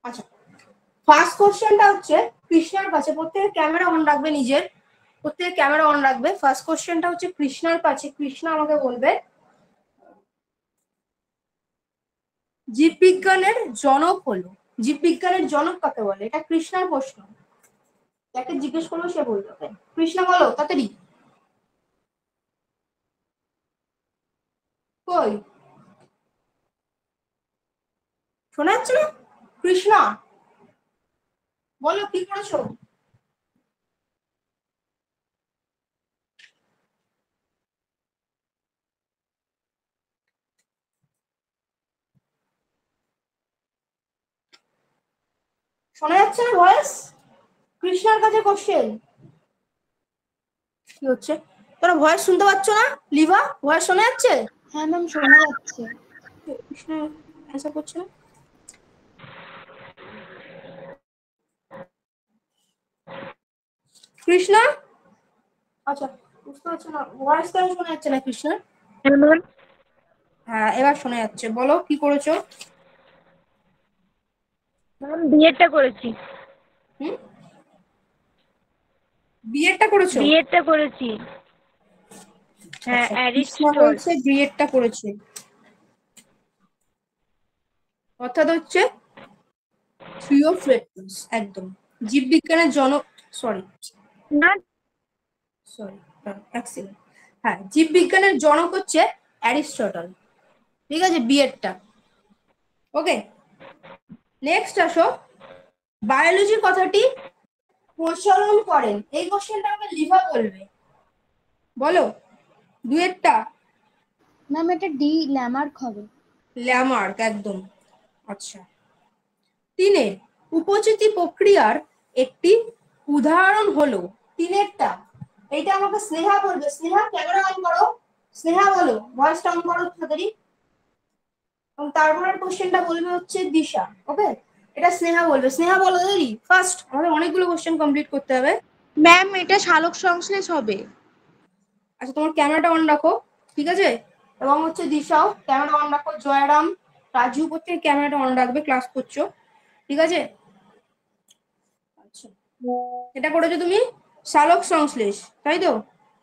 আচ্ছা, ফার্স্ট কোশ্চেনটা হচ্ছে কৃষ্ণার কাছে। প্রত্যেকের ক্যামেরা অন রাখবে, নিজের প্রত্যেকের ক্যামেরা অন রাখবে। ফার্স্ট কোশ্চেনটা হচ্ছে কৃষ্ণার কাছে। কৃষ্ণা আমাকে বলবে জীববিজ্ঞানের জনক হলো। জীববিজ্ঞানের জনক কাকে বলে? এটা কৃষ্ণার প্রশ্ন। যাকে জিজ্ঞেস করলো সে বলবে। কৃষ্ণা বলো তাড়াতাড়ি। কই শোনা যাচ্ছে না? কৃষ্ণা বলো কি করেছো? শোনা যাচ্ছে না ভয়েস? কৃষ্ণার কাছে কোশ্চেন কি হচ্ছে? তোরা ভয়েস শুনতে পাচ্ছ না? লিভা ভয়েস শোনা যাচ্ছে? হ্যাঁ ম্যাম, শোনা যাচ্ছে। কৃষ্ণ অ্যান্সার করছে না। কৃষ্ণা আচ্ছা বুঝতে পারছো না, ভয়েস কেন শোনা যাচ্ছে না কৃষ্ণার? হ্যাঁ এবার শোনা যাচ্ছে, বলো কি করেছো? ম্যাম বিএডটা করেছি। হুম, বিএডটা করেছো? বিএডটা করেছি, হ্যাঁ আচ্ছা, কৃষ্ণা অ্যারিস্টটল। বলছে বিএডটা করেছে, অর্থাৎ হচ্ছে থিওফ্রেটাস। একদম জীববিজ্ঞানের জনক। সরি না সরি এক সেকেন্ড। হ্যাঁ, জীববিজ্ঞানের জনক হচ্ছে অ্যারিস্টটল। ঠিক আছে, বিএডটা। ওকে, নেক্সট আসো। বায়োলজি কথাটি প্রচলন করেন, এই কোশ্চেনটা আমাকে লিভা বলবে। বলো দুয়েরটা। ম্যাম এটা ডি ল্যামার্ক হবে। ল্যামার্ক, একদম। আচ্ছা, তিনের উপচিতি প্রক্রিয়ার একটি উদাহরণ হলো। তিনেরটা এইটা আমাকে স্নেহা বলবে। স্নেহা ক্যামেরা অন করো। স্নেহা বলো, ভয়েসটা অন করো তাড়াতাড়ি। এবং তারপরের কোশ্চেনটা বলবে হচ্ছে দিশা। ওকে, এটা স্নেহা বলবে। স্নেহা বলো দেরি ফার্স্ট, আমাদের অনেকগুলো কোশ্চেন কমপ্লিট করতে হবে। ম্যাম এটা সালোক সংশ্লেষ হবে। আচ্ছা, তোমার ক্যামেরাটা অন রাখো, ঠিক আছে? এবং হচ্ছে দিশাও ক্যামেরা অন রাখো। জয়রাম, রাজু প্রত্যেক ক্যামেরাটা অন রাখবে, ক্লাস করছো, ঠিক আছে? আচ্ছা, এটা করেছো তুমি সালোক সংশ্লেষ, তাই তো?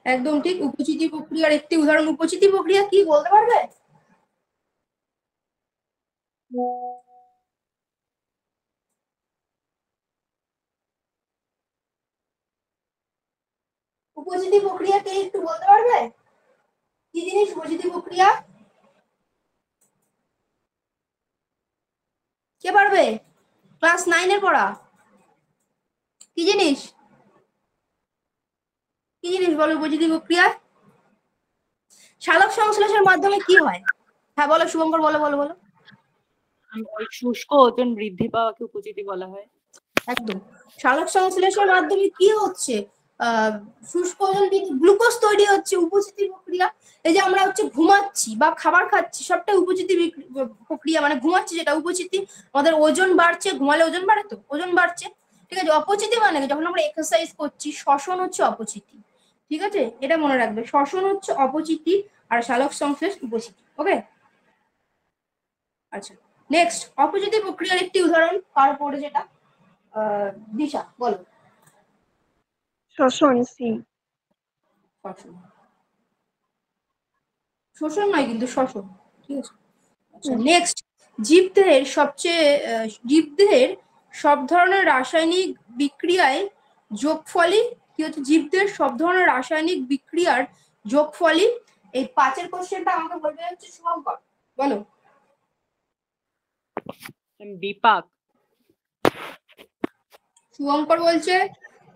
একদম ঠিক। উপচিতি প্রক্রিয়ার একটি উদাহরণ। উপচিতি প্রক্রিয়া কি বলতে পারবে? উপচিতি প্রক্রিয়া কে একটু বলতে পারবে? কি জিনিস উপচিতি প্রক্রিয়া? কে পারবে? ক্লাস 9 এর পড়া। কি জিনিস? কি জিনিস বলো উপচিতি প্রক্রিয়া? সালোক সংশ্লেষের মাধ্যমে কি হয়? হ্যাঁ বলো শুভঙ্কর, বলো বলো বলো। ওই শুষ্ক ওজন বৃদ্ধি পাওয়াকে উপচিতি বলা হয়। একদম, সালোক সংশ্লেষের মাধ্যমে কি হচ্ছে? শুষ্ক ওজন বৃদ্ধি, গ্লুকোজ তৈরি হচ্ছে, উপচিতি প্রক্রিয়া। এই যে আমরা হচ্ছে ঘুমাচ্ছি বা খাবার খাচ্ছি, সবটাই উপচিতি প্রক্রিয়া। মানে ঘুমাচ্ছি যেটা উপচিতি, আমাদের ওজন বাড়ছে। ঘুমালে ওজন বাড়ে তো, ওজন বাড়ছে, ঠিক আছে? অপচিতি মানে যখন আমরা এক্সারসাইজ করছি, শ্বসন হচ্ছে অপচিতি, ঠিক আছে? এটা মনে রাখবে, শ্বসন হচ্ছে অপচিতি আর সালোক সংশ্লেষ উপচিতি। ওকে, আচ্ছা নেক্সট, অপচিতি প্রক্রিয়ার একটি উদাহরণ কার পড়ে যেটা? দিশা বলো। শ্বসন সি। শ্বসন, শোষণ নয় কিন্তু শ্বসন, ঠিক আছে? আচ্ছা নেক্সট, জীবদেহের সব ধরনের রাসায়নিক বিক্রিয়ায় যোগফলই কি হচ্ছে? জীবদেহের সব ধরনের রাসায়নিক বিক্রিয়ার যোগফলই। এই 5 কোশ্চেনটা আমাকে বলবে হচ্ছে শুভঙ্কর, বলো। বিপাক। শুভঙ্কর বলছে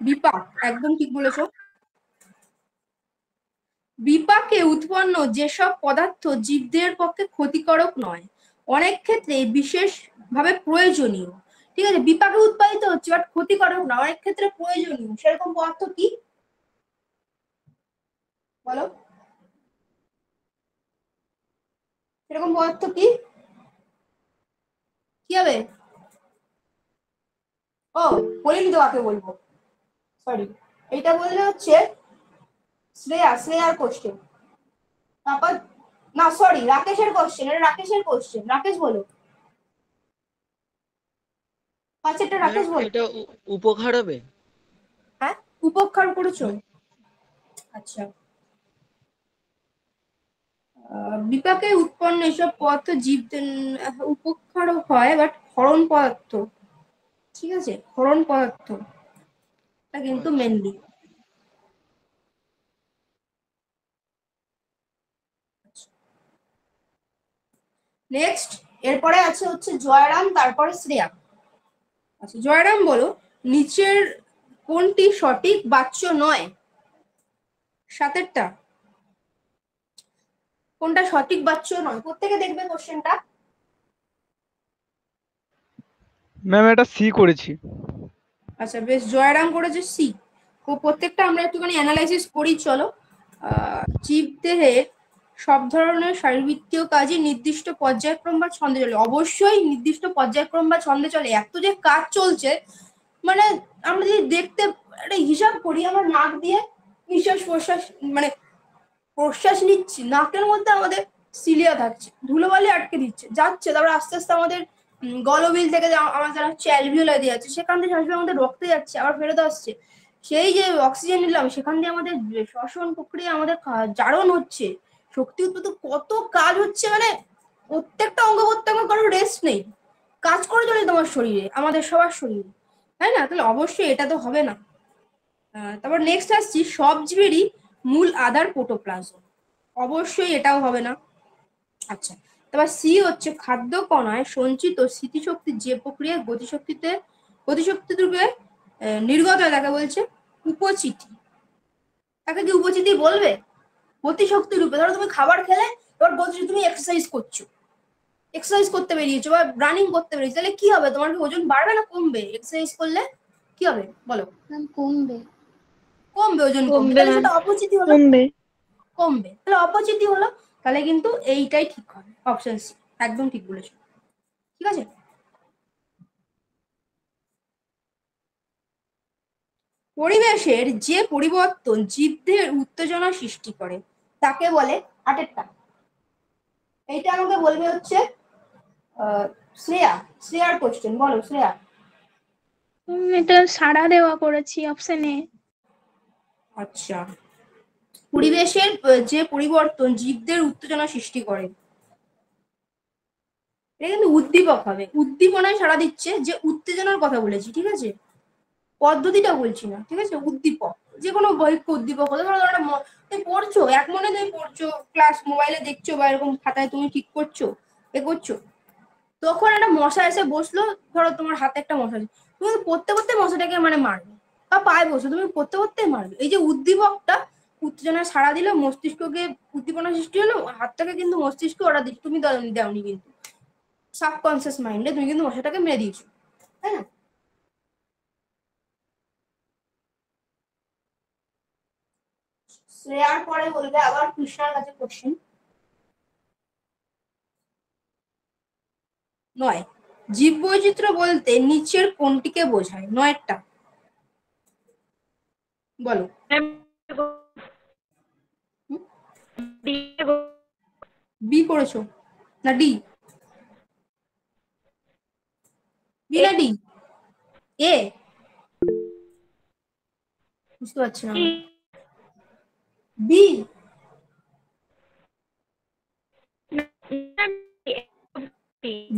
বিপাক, একদম ঠিক বলেছো। বিপাকে উৎপন্ন যেসব পদার্থ জীবদেহের পক্ষে ক্ষতিকারক নয়, অনেক ক্ষেত্রে বিশেষভাবে প্রয়োজনীয়। ঠিক আছে, বিপাকে উৎপাদিত হচ্ছে বাট ক্ষতিকারক না, অনেক ক্ষেত্রে প্রয়োজনীয়, সেরকম পদার্থ কি বলো? সেরকম পদার্থ কি কি হবে? ও বলিনি তো কাকে বলবো, সরি। এটা বললে হচ্ছে শ্রেয়ার কোশ্চেন। তারপর না সরি, রাকেশের কোশ্চেন। এটা রাকেশের কোশ্চেন, রাকেশ বলো। পাঁচেরটা রাকেশ বল। এটা উপকার হবে? হ্যাঁ, উপকার করেছো। আচ্ছা, বিপাকে উৎপন্ন এসব পদার্থ জীবদের উপকারও হয়, বাট ক্ষরণ পদার্থ, ঠিক আছে, ক্ষরণ পদার্থ এটা কিন্তু আচ্ছা। মেনলি। নেক্সট, এরপরে আছে হচ্ছে জয়রাম, তারপরে শ্রেয়া। আচ্ছা, জয়রাম বলো, নিচের কোনটি সঠিক বাচ্য নয়? সাতেরটা কোনটা সঠিক বাচ্য নয়? প্রত্যেকে দেখবে কোশ্চেনটা। ম্যাম এটা সি করেছি। আচ্ছা বেশ, জয়রাম করেছে সি। প্রত্যেকটা আমরা একটুখানি অ্যানালাইসিস করি, চলো। জীবদেহের সব ধরনের শারীরবৃত্তীয় কাজই নির্দিষ্ট পর্যায়ক্রম বা ছন্দে চলে। অবশ্যই নির্দিষ্ট পর্যায়ক্রম বা ছন্দে চলে। এত যে কাজ চলছে, মানে আমরা যদি দেখতে একটা হিসাব করি, আমার নাক দিয়ে নিঃশ্বাস প্রশ্বাস, মানে প্রশ্বাস নিচ্ছি, নাকের মধ্যে আমাদের সিলিয়া থাকছে, ধুলোবালি আটকে দিচ্ছে, যাচ্ছে, তারপরে আস্তে আস্তে আমাদের গলবিল থেকে আমাদের হচ্ছে অ্যালভিওলাই দিয়ে যাচ্ছে, সেখান থেকে শ্বাস আমাদের রক্তে যাচ্ছে, আবার ফেরত আসছে। সেই যে অক্সিজেন নিলাম, সেখান দিয়ে আমাদের শ্বসন প্রক্রিয়া, আমাদের জারণ হচ্ছে, শক্তি উৎপত্তি, কত কাজ হচ্ছে, মানে প্রত্যেকটা অঙ্গ প্রত্যঙ্গ কারো রেস্ট নেই, কাজ করে চলে তোমার শরীরে, আমাদের সবার শরীরে, তাই না? তাহলে অবশ্যই এটা তো হবে না। তারপর নেক্সট আসছি, সব জীবেরই মূল আধার প্রোটোপ্লাজম। অবশ্যই এটাও হবে না। আচ্ছা, তারপর সি হচ্ছে, খাদ্য কণায় সঞ্চিত স্মৃতিশক্তির যে প্রক্রিয়া গতিশক্তি রূপে নির্গত হয় তাকে বলছে উপচিতি। তাকে কি উপচিতি বলবে? গতিশক্তি রূপে, ধরো তুমি খাবার খেলে, এবার গতিশক্তি, তুমি এক্সারসাইজ করতে বেরিয়েছো বা রানিং করতে বেরিয়েছো, তাহলে কি হবে? তোমার কি ওজন বাড়বে না কমবে? এক্সারসাইজ করলে কি হবে বলো? ম্যাম কমবে। কমবে, ওজন কমবে, কমবে তাহলে ম্যাম, সেটা অপচিতি হলো। কমবে। কমবে, তাহলে অপচিতি হলো। তাহলে কিন্তু এইটাই ঠিক হবে, অপশন সি, একদম ঠিক বলেছো। ঠিক আছে, পরিবেশের যে পরিবর্তন জীবদের উত্তেজনা সৃষ্টি করে তাকে বলে, আটেরটা, এইটা আমাকে বলবে হচ্ছে শ্রেয়া। শ্রেয়ার কোশ্চেন, বলো শ্রেয়া। এটা সাড়া দেওয়া করেছি অপশন এ। আচ্ছা, পরিবেশের যে পরিবর্তন জীবদের উত্তেজনা সৃষ্টি করে, এটা কিন্তু উদ্দীপক হবে। উদ্দীপনায় সাড়া দিচ্ছে, যে উত্তেজনার কথা বলেছি, ঠিক আছে, পদ্ধতিটা বলছি না, ঠিক আছে। উদ্দীপক, যে কোনো বহিঃ উদ্দীপক হতে পারে। ধরো তুমি পড়ছো, এক মনে তুমি পড়ছো, ক্লাস মোবাইলে দেখছো বা এরকম খাতায় তুমি ঠিক করছো, এ করছো, তখন একটা মশা এসে বসলো, ধরো তোমার হাতে একটা মশা আছে, তুমি পড়তে পড়তে মশাটাকে মানে মারবে, বা পায়ে বসো, তুমি পড়তে পড়তে মারবে। এই যে উদ্দীপকটা উত্তেজনায় সাড়া দিলে, মস্তিষ্ককে উদ্দীপনা সৃষ্টি হলো, হাতটাকে কিন্তু মস্তিষ্ক ওরা দিচ্ছে, তুমি দেওনি, কিন্তু সাবকনসিয়াস মাইন্ডে তুমি কিন্তু মশাটাকে মেরে দিয়েছো, তাই না? শ্রেয়ার পরে বলবে আবার কৃষ্ণার কাছে কোশ্চেন। নয়, জীব বৈচিত্র্য বলতে নিচের কোনটিকে বোঝায়? নয়টা বলো। বি করেছো না ডি? বি না ডি? এ? বুঝতে পারছি না, বি?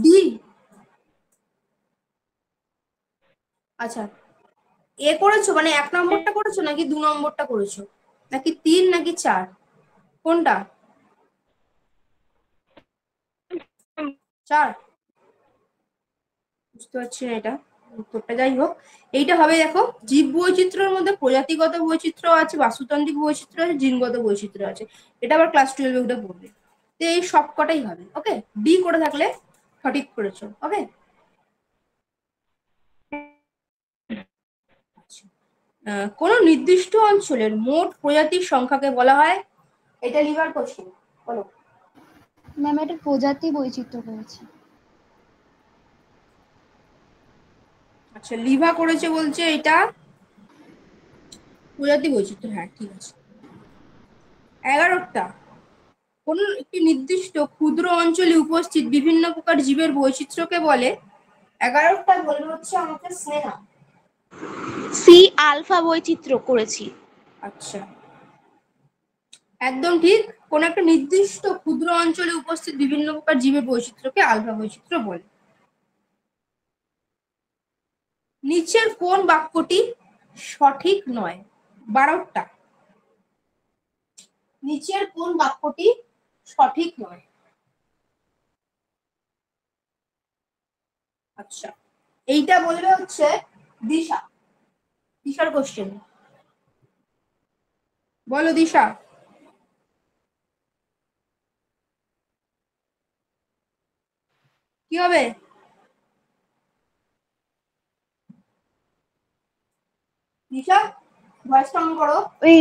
ডি? আচ্ছা, এ করেছো মানে 1 নম্বরটা করেছো, নাকি 2 নম্বরটা করেছো, নাকি 3, নাকি 4? কোনটা? 4? বুঝতে পারছি না এটা উত্তরটা, যাই হোক। এইটা হবে, দেখো, জীব বৈচিত্র্যের মধ্যে প্রজাতিগত বৈচিত্র্য আছে, বাস্তুতান্ত্রিক বৈচিত্র্য আছে, জিনগত বৈচিত্র্য আছে। এটা আবার ক্লাস 12 ওটা পড়বে। তো এই সব কটাই হবে। ওকে, ডি করে থাকলে সঠিক করেছো। ওকে, কোন নির্দিষ্ট অঞ্চলের মোট প্রজাতির সংখ্যাকে বলা হয়? এটা লিভার কোশ্চেন, বলো। ম্যাম এটা প্রজাতি বৈচিত্র্য করেছি। আচ্ছা, লিভা করেছে বলছে এটা প্রজাতি বৈচিত্র্য, হ্যাঁ ঠিক আছে। 11টা, কোন একটি নির্দিষ্ট ক্ষুদ্র অঞ্চলে উপস্থিত বিভিন্ন প্রকার জীবের বৈচিত্র্যকে বলে 11টা বলবে হচ্ছে আমাকে স্নেহা। সি আলফা বৈচিত্র্য করেছি। আচ্ছা, একদম ঠিক। কোন একটা নির্দিষ্ট ক্ষুদ্র অঞ্চলে উপস্থিত বিভিন্ন প্রকার জীবের বৈচিত্র্যকে আলফা বৈচিত্র্য বলে। নিচের কোন বাক্যটি সঠিক নয়? 12টা। নিচের কোন বাক্যটি সঠিক নয়? আচ্ছা, এইটা বলবে হচ্ছে দিশা। দিশার কোশ্চেন, বলো দিশা। কি হবে? দিশা, ভয়েস অন করো। ওই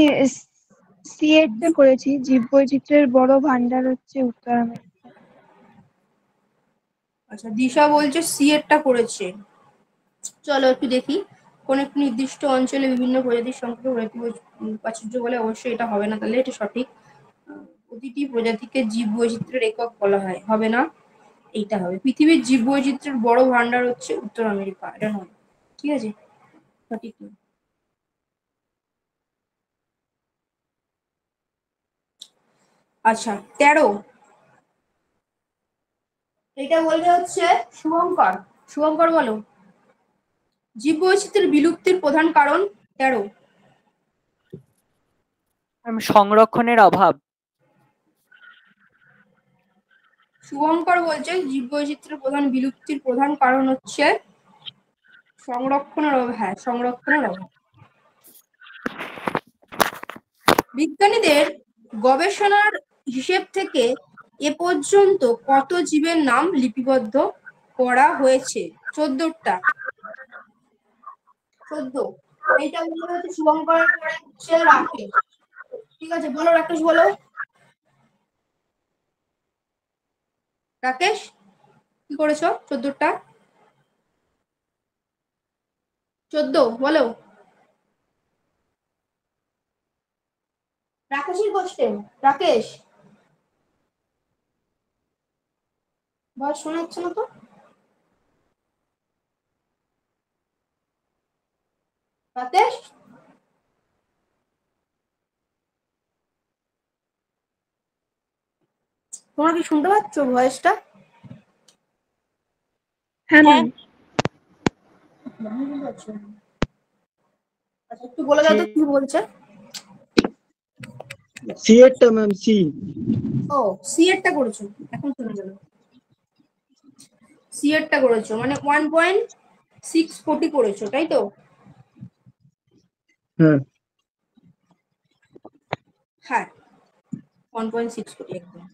সি এরটা করেছি, জীববৈচিত্র্যের বড় ভান্ডার হচ্ছে উত্তর আমেরিকা। আচ্ছা, দিশা বলছে সি এরটা করেছে। চলো একটু দেখি। কোন একটি নির্দিষ্ট অঞ্চলে বিভিন্ন প্রজাতির সংখ্যা প্রাচুর্য বলে, অবশ্যই এটা হবে না, তাহলে এটা সঠিক। প্রতিটি প্রজাতিকে জীব বৈচিত্র্যের একক বলা হয়, হবে না, এইটা হবে। পৃথিবীর জীব বৈচিত্র্যের বড় ভান্ডার হচ্ছে উত্তর আমেরিকা, এটা নয়। ঠিক আছে, সঠিক নয়। আচ্ছা, 13, এটা বলবে হচ্ছে শুভঙ্কর। শুভঙ্কর বলো, জীব বৈচিত্র্যের বিলুপ্তির প্রধান কারণ। 13, সংরক্ষণের অভাব। শুভঙ্কর বলছে জীব বৈচিত্র্যের বিলুপ্তির প্রধান কারণ হচ্ছে সংরক্ষণের অভাব। হ্যাঁ, সংরক্ষণের অভাব। বিজ্ঞানীদের গবেষণার হিসেব থেকে এ পর্যন্ত কত জীবের নাম লিপিবদ্ধ করা হয়েছে? 14টা। 14। এইটা বলতে হচ্ছে শুভঙ্করের পরে হচ্ছে রাকেশ। ঠিক আছে, বলো রাকেশ, বলো রাকেশ, কি করেছো 14টা? 14 বলো। রাকেশের কোশ্চেন, রাকেশ, বল, শোনা যাচ্ছে না তো? রাকেশ, তোমরা কি শুনতে পাচ্ছ ভয়েসটা? হ্যাঁ ম্যাম। আচ্ছা, একটু বলে দাও তো কি বলছে। সি এরটা ম্যাম, সি। ও, সি এরটা করেছো, এখন শুনে গেল। সি এরটা করেছো মানে 1.6 কোটি করেছো, তাই তো? হ্যাঁ। হ্যাঁ, 1.6 কোটি একদম।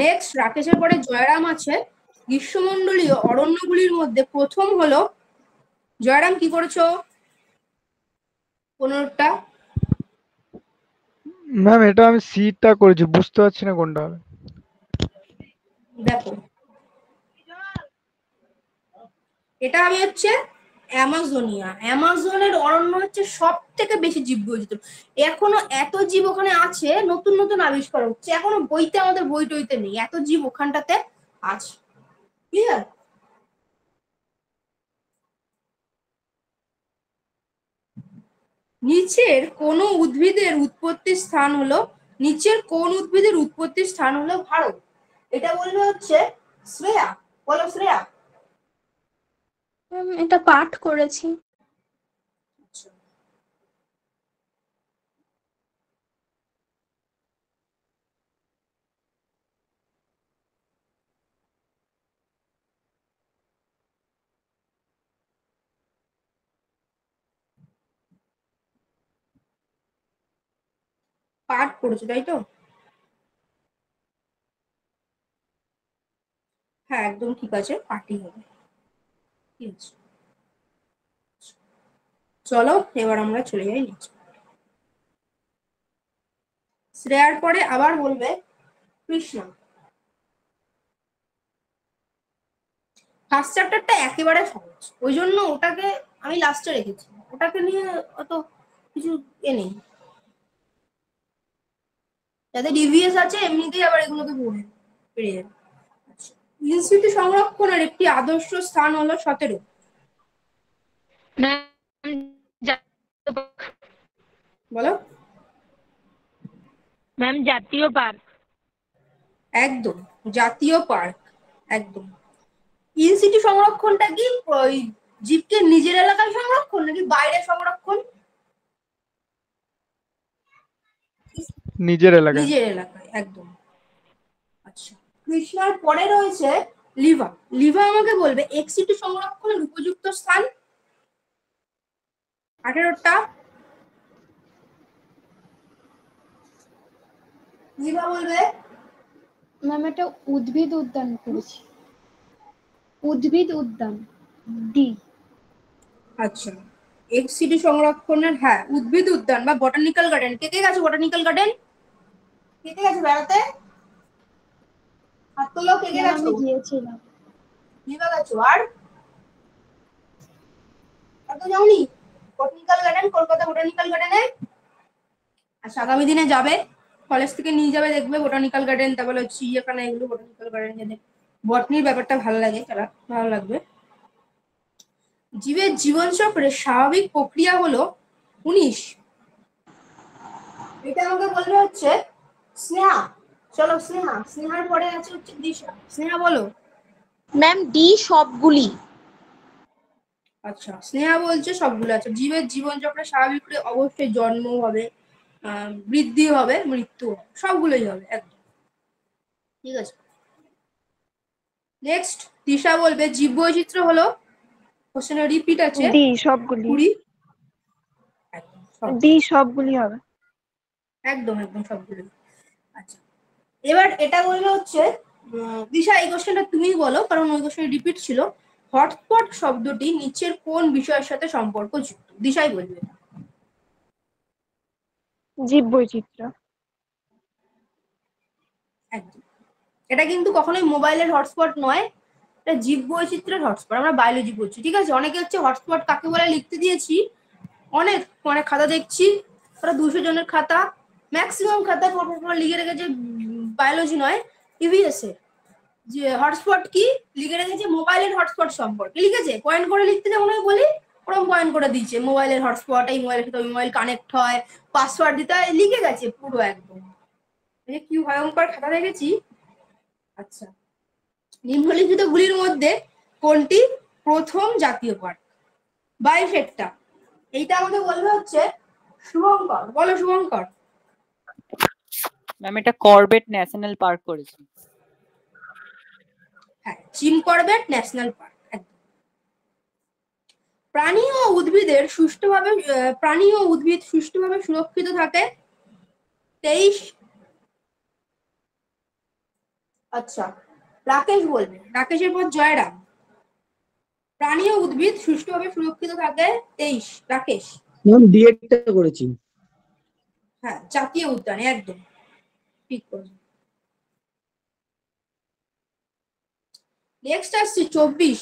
নেক্সট, রাকেশের পরে জয়রাম আছে। গ্রীষ্মমণ্ডলীয় অরণ্যগুলির মধ্যে প্রথম হলো, জয়রাম কি করেছো? 15টা। ম্যাম এটা আমি সিটা করেছি, বুঝতে পারছি না কোনটা হবে। দেখো, এটা আমি হচ্ছে অ্যামাজোনিয়া। অ্যামাজনের অরণ্য হচ্ছে সব থেকে বেশি জীব বৈচিত্র্য। এখনো এত জীব ওখানে আছে, নতুন নতুন আবিষ্কার হচ্ছে, এখনো বইতে, আমাদের বই টইতে নেই, এত জীব ওখানটাতে আছে। ক্লিয়ার? নিচের কোন উদ্ভিদের উৎপত্তির স্থান হলো, নিচের কোন উদ্ভিদের উৎপত্তির স্থান হলো ভারত? এটা বলবে হচ্ছে শ্রেয়া। বলো শ্রেয়া। এটা পাঠ করেছি। পাঠ করেছো তাই তো? হ্যাঁ, একদম ঠিক আছে, পাঠই হবে। ঠিক আছে, চলো এবার আমরা চলে যাই নেক্সট। শ্রেয়ার পরে আবার বলবে কৃষ্ণা। ফার্স্ট চ্যাপ্টারটা একেবারে সহজ, ওই জন্য ওটাকে আমি লাস্টে রেখেছি। ওটাকে নিয়ে অত কিছু নেই। যাদের ডিভিএস আছে এমনিতেই আবার এগুলোকে পড়ে পেরে যাবে। আচ্ছা, ইনস্টিটিউট সংরক্ষণের একটি আদর্শ স্থান হলো 17। বলো। ম্যাম জাতীয় পার্ক। একদম, জাতীয় পার্ক, একদম। ইনস্টিটিউট সংরক্ষণটা কি ওই জীবকে নিজের এলাকায় সংরক্ষণ নাকি বাইরে সংরক্ষণ? নিজের এলাকায়। নিজের এলাকায়, একদম। আচ্ছা, কৃষ্ণার পরে রয়েছে লিভা। লিভা আমাকে বলবে এক্সিটি সংরক্ষণের উপযুক্ত স্থান। 18টা। লিভা বলবে। ম্যাম এটা উদ্ভিদ উদ্যান করেছি। উদ্ভিদ উদ্যান ডি। আচ্ছা, এক্সিটি সংরক্ষণের, হ্যাঁ, উদ্ভিদ উদ্যান বা বটানিক্যাল গার্ডেন। কে কে গেছে বটানিক্যাল গার্ডেন? কে কে গেছে বেড়াতে? হাত তোলো, কে কে গেছো? আমি গিয়েছিলাম। লিভা গেছো, আর তো যাওনি বটানিক্যাল গার্ডেন, কলকাতা বটানিক্যাল গার্ডেনে? আচ্ছা, আগামী দিনে যাবে, কলেজ থেকে নিয়ে যাবে, দেখবে বটানিক্যাল গার্ডেন, তারপরে হচ্ছে এখানে এগুলো বটানিক্যাল গার্ডেন গেলে বটনির ব্যাপারটা ভালো লাগে, তারা ভালো লাগবে। জীবের জীবন চক্রের স্বাভাবিক প্রক্রিয়া হলো 19। এটা আমাকে বলবে হচ্ছে স্নেহা। চলো স্নেহা, স্নেহার পরে আছে হচ্ছে দিশা। স্নেহা বলো। ম্যাম ডি সবগুলি। আচ্ছা, স্নেহা বলছে সবগুলো। আছে জীবের জীবন চক্রে স্বাভাবিক করে অবশ্যই জন্ম হবে, বৃদ্ধি হবে, মৃত্যু হবে, সবগুলোই হবে, একদম ঠিক আছে। নেক্সট দিশা বলবে জীব বৈচিত্র্য হলো, কোশ্চেনে রিপিট আছে, ডি সবগুলি। 20। ডি সবগুলি হবে। একদম একদম সবগুলো। আচ্ছা, এবার এটা বলবে হচ্ছে দিশা, এই কোশ্চেনটা তুমিই বলো, কারণ ওই কোশ্চেন রিপিট ছিল। হটস্পট শব্দটি নিচের কোন বিষয়ের সাথে সম্পর্কযুক্ত? দিশাই বলবে। জীব বৈচিত্র্য। একদম। এটা কিন্তু কখনোই মোবাইলের হটস্পট নয়, এটা জীব বৈচিত্র্যের হটস্পট। আমরা বায়োলজি পড়ছি, ঠিক আছে। অনেকে হচ্ছে হটস্পট কাকে বলে লিখতে দিয়েছি, অনেক মানে খাতা দেখছি, ওরা 200 জনের খাতা, ম্যাক্সিমাম খাতা লিখে রেখেছে বায়োলজি নয়, ইভিএস এ যে হটস্পট কি লিখে রেখেছে মোবাইলের হটস্পট সম্পর্কে লিখেছে, পয়েন্ট করে লিখতে যেমন আমি বলি ওরকম পয়েন্ট করে দিচ্ছে, মোবাইলের হটস্পট, এই মোবাইলের সাথে ওই মোবাইল কানেক্ট হয়, পাসওয়ার্ড দিতে হয়, লিখে গেছে পুরো একদম। কি ভয়ঙ্কর খাতা দেখেছি। আচ্ছা, নিম্নলিখিত গুলির মধ্যে কোনটি প্রথম জাতীয় পার্ক? 22টা। এইটা আমাকে বলবে হচ্ছে শুভঙ্কর। বলো শুভঙ্কর। ম্যাম এটা করবেট ন্যাশনাল পার্ক করেছি। হ্যাঁ, জিম করবেট ন্যাশনাল পার্ক। প্রাণী ও উদ্ভিদ সুষ্ঠুভাবে সুরক্ষিত থাকে। 23। আচ্ছা, রাকেশ বলবে। রাকেশের পর জয়রাম। প্রাণী ও উদ্ভিদ সুষ্ঠুভাবে সুরক্ষিত থাকে। 23 রাকেশ। ম্যাম ডিএডটা করেছি। হ্যাঁ, জাতীয় উদ্যানে, একদম ঠিক বলছো। নেক্সট আসছে 24।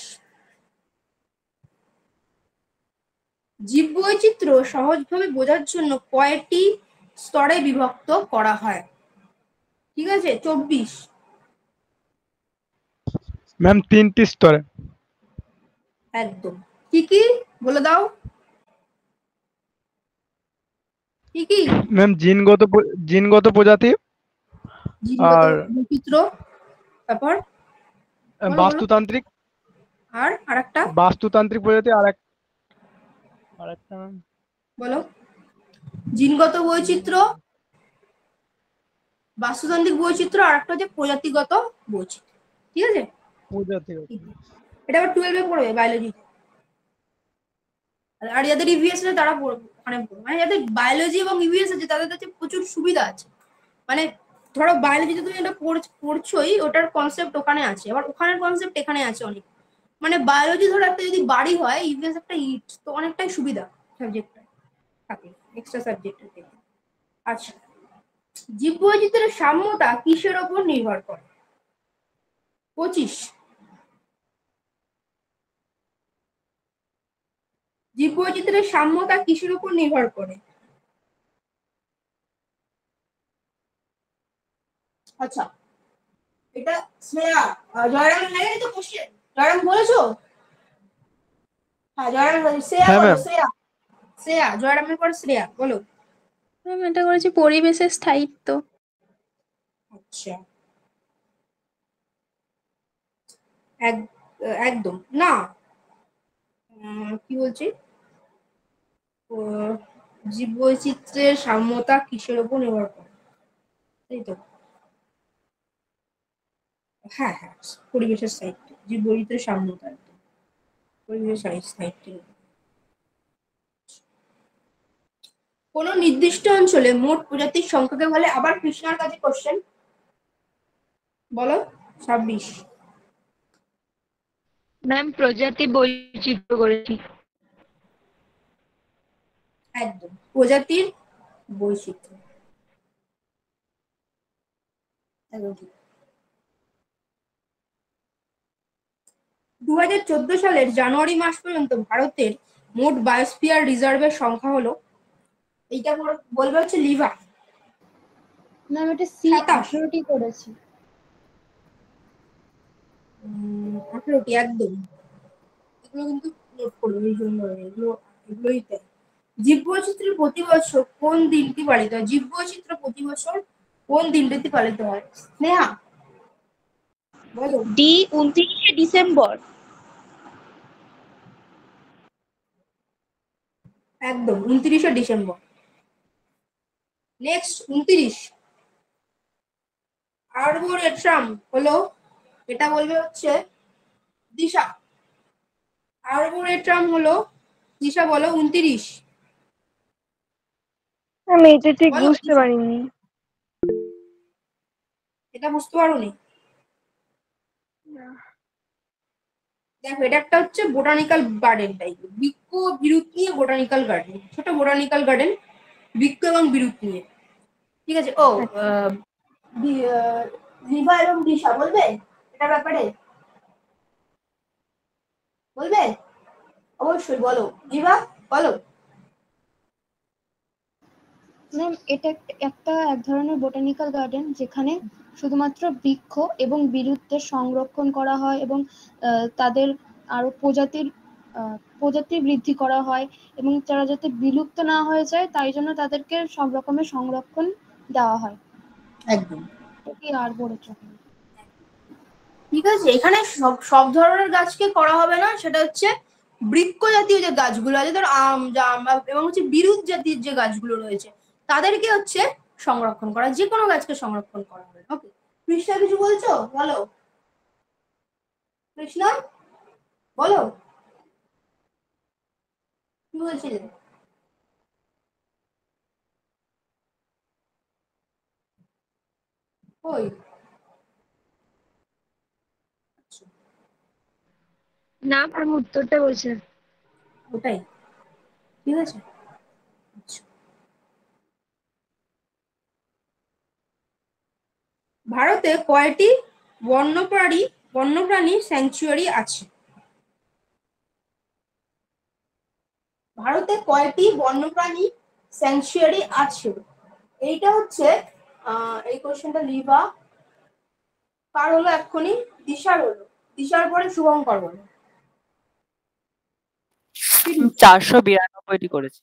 জীববৈচিত্র্য সহজভাবে বোঝার জন্য কয়টি স্তরে বিভক্ত করা হয়? ঠিক আছে, 24। ম্যাম 3টি স্তরে। একদম। কি কি বলে দাও, কি কি? ম্যাম জিনগত প্রজাতি, আর বৈচিত্র্য, তারপর বাস্তুতান্ত্রিক, আর আরেকটা বাস্তুতান্ত্রিক প্রজাতি, আরেকটা ম্যাম বলো। জিনগত বৈচিত্র্য, বাস্তুতান্ত্রিক বৈচিত্র্য, আর একটা হচ্ছে প্রজাতিগত বৈচিত্র্য, ঠিক আছে। প্রজাতিগত। এটা আবার 12 এ পড়বে বায়োলজি। আর যাদের ইভিএস আছে তারা ওখানে পড়বে, মানে যাদের বায়োলজি এবং ইভিএস আছে তাদের কাছে প্রচুর সুবিধা আছে। মানে ধরো বায়োলজিতে তুমি এটা পড়ছোই, ওটার কনসেপ্ট ওখানে আছে, আবার ওখানের কনসেপ্ট এখানে আছে অনেক। মানে বায়োলজি ধরো একটা যদি বাড়ি হয়, ইভিএস একটা ইট, তো অনেকটাই সুবিধা সাবজেক্টটা থাকে এক্সট্রা সাবজেক্টের থেকে। আচ্ছা, জীববৈচিত্র্যের সাম্যতা কিসের ওপর নির্ভর করে? 25। জীববৈচিত্র্যের সাম্যতা কিসের উপর নির্ভর করে? আচ্ছা, এটা শ্রেয়া। জয়রামের লাগেনি তো কোশ্চেন? জয়রাম বলেছো? হ্যাঁ জয়রাম বলেছে। শ্রেয়া হ্যাঁ বলো, ম্যাম। শ্রেয়া। শ্রেয়া, জয়রামের পর শ্রেয়া বলো। ম্যাম এটা করেছি পরিবেশের স্থায়িত্ব। আচ্ছা, একদম না। কি বলছি, জীববৈচিত্র্যের সাম্যতা কিসের উপর নির্ভর করে, তাই তো? হ্যাঁ হ্যাঁ, পরিবেশের সাহিত্য, জীববৈচিত্র্যের সাম্যতা, একদম পরিবেশের সাহিত্য। কোন নির্দিষ্ট অঞ্চলে মোট প্রজাতির সংখ্যাকে বলে, আবার কৃষ্ণার কাছে কোশ্চেন বলো। 26। ম্যাম প্রজাতি বৈচিত্র্য করেছি। একদম, প্রজাতির বৈচিত্র্য, একদম ঠিক। 2014 সালের জানুয়ারি মাস পর্যন্ত ভারতের মোট বায়োস্ফিয়ার রিজার্ভের সংখ্যা হলো, এইটা বলবে হচ্ছে লিভা। ম্যাম এটা সি 27। 18টি করেছি। 18টি, একদম। এগুলো কিন্তু নোট করবে, এই জন্য এগুলোই তাই। জীববৈচিত্র্য প্রতি বছর কোন দিনটি পালিত হয়? জীববৈচিত্র্য প্রতি বছর কোন দিনটিতে পালিত হয়? স্নেহা বলো। ডি 29শে ডিসেম্বর। একদম 29শে ডিসেম্বর। নেক্সট 29 আরবোরেটাম হলো, এটা বলবে হচ্ছে দিশা। আরবোরেটাম হলো, দিশা বলো 29। আমি এটা ঠিক বলো বুঝতে দিশা। পারিনি। এটা বুঝতে পারোনি? দেখো, এটা একটা হচ্ছে বোটানিক্যাল গার্ডেন টাইপ, বৃক্ষ বিরুৎ নিয়ে বোটানিক্যাল গার্ডেন, ছোট বোটানিক্যাল গার্ডেন, বৃক্ষ এবং বিরুৎ নিয়ে। ঠিক আছে। ও লিভা এবং দিশা বলবে এটা ব্যাপারে? বলবে? অবশ্যই বলো, লিভা বলো। ম্যাম এটা একটা এক ধরনের বোটানিক্যাল গার্ডেন যেখানে শুধুমাত্র বৃক্ষ এবং বিরুৎদের সংরক্ষণ করা হয় এবং তাদের আরো প্রজাতি বৃদ্ধি করা হয় এবং তারা যাতে বিলুপ্ত না হয়ে যায় তাই জন্য তাদেরকে সব রকমের সংরক্ষণ দেওয়া হয়। একদম এটি আরবোরেটাম। ঠিক আছে। এখানে সব সব ধরনের গাছকে করা হবে না, সেটা হচ্ছে বৃক্ষ জাতীয় যে গাছগুলো আছে, ধর আম জাম এবং হচ্ছে বিরুৎ জাতীয় যে গাছগুলো রয়েছে তাদেরকে হচ্ছে সংরক্ষণ করা, যে কোনো গাছকে সংরক্ষণ করা হবে। ওকে, কৃষ্ণা কিছু বলছো বলো। কৃষ্ণা বলো, কি বলছিলে? ওই না আমি উত্তরটা বলছি। ওটাই, ঠিক আছে। আচ্ছা। ভারতে কয়টি বন্যপ্রাণী স্যাংচুয়ারি আছে? ভারতে কয়টি বন্যপ্রাণী স্যাংচুয়ারি আছে? এইটা হচ্ছে এই কোশ্চেনটা লিভা কার হলো এক্ষুনি? দিশার হলো। দিশার পরে শুভঙ্কর বলো। 492টি করেছি।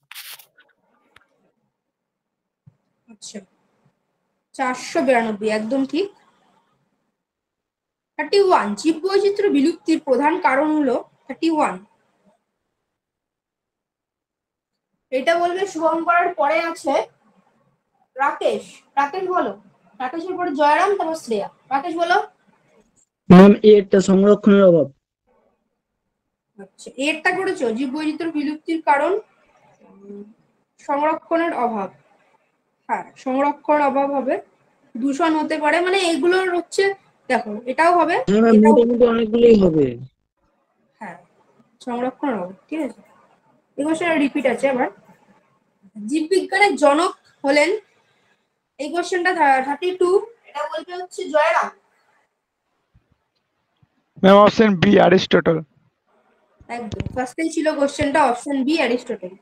আচ্ছা, 492, একদম ঠিক। 31 জীববৈচিত্র্য বিলুপ্তির প্রধান কারণ হলো 31। এটা বলবে শুভঙ্করের পরে আছে রাকেশ। রাকেশ বলো। রাকেশের পরে জয়রাম, তারপর শ্রেয়া। রাকেশ বলো। ম্যাম এরটা সংরক্ষণের অভাব। আচ্ছা, এরটা করেছো, জীববৈচিত্র্য বিলুপ্তির কারণ সংরক্ষণের অভাব। হ্যাঁ, সংরক্ষণ অভাব হবে, দূষণ হতে পারে, মানে এগুলোর হচ্ছে, দেখো এটাও হবে, হ্যাঁ ম্যাম, এটাও। মোটামুটি অনেকগুলোই হবে। হ্যাঁ, সংরক্ষণ হবে, ঠিক আছে। এই কোশ্চেনটা রিপিট আছে আবার। জীববিজ্ঞানের জনক হলেন, এই কোশ্চেনটা 32, এটা বলতে হচ্ছে Jayram. Ma'am option B Aristotle. একদম, ফার্স্টেই ছিল কোশ্চেনটা, অপশন বি অ্যারিস্টটল।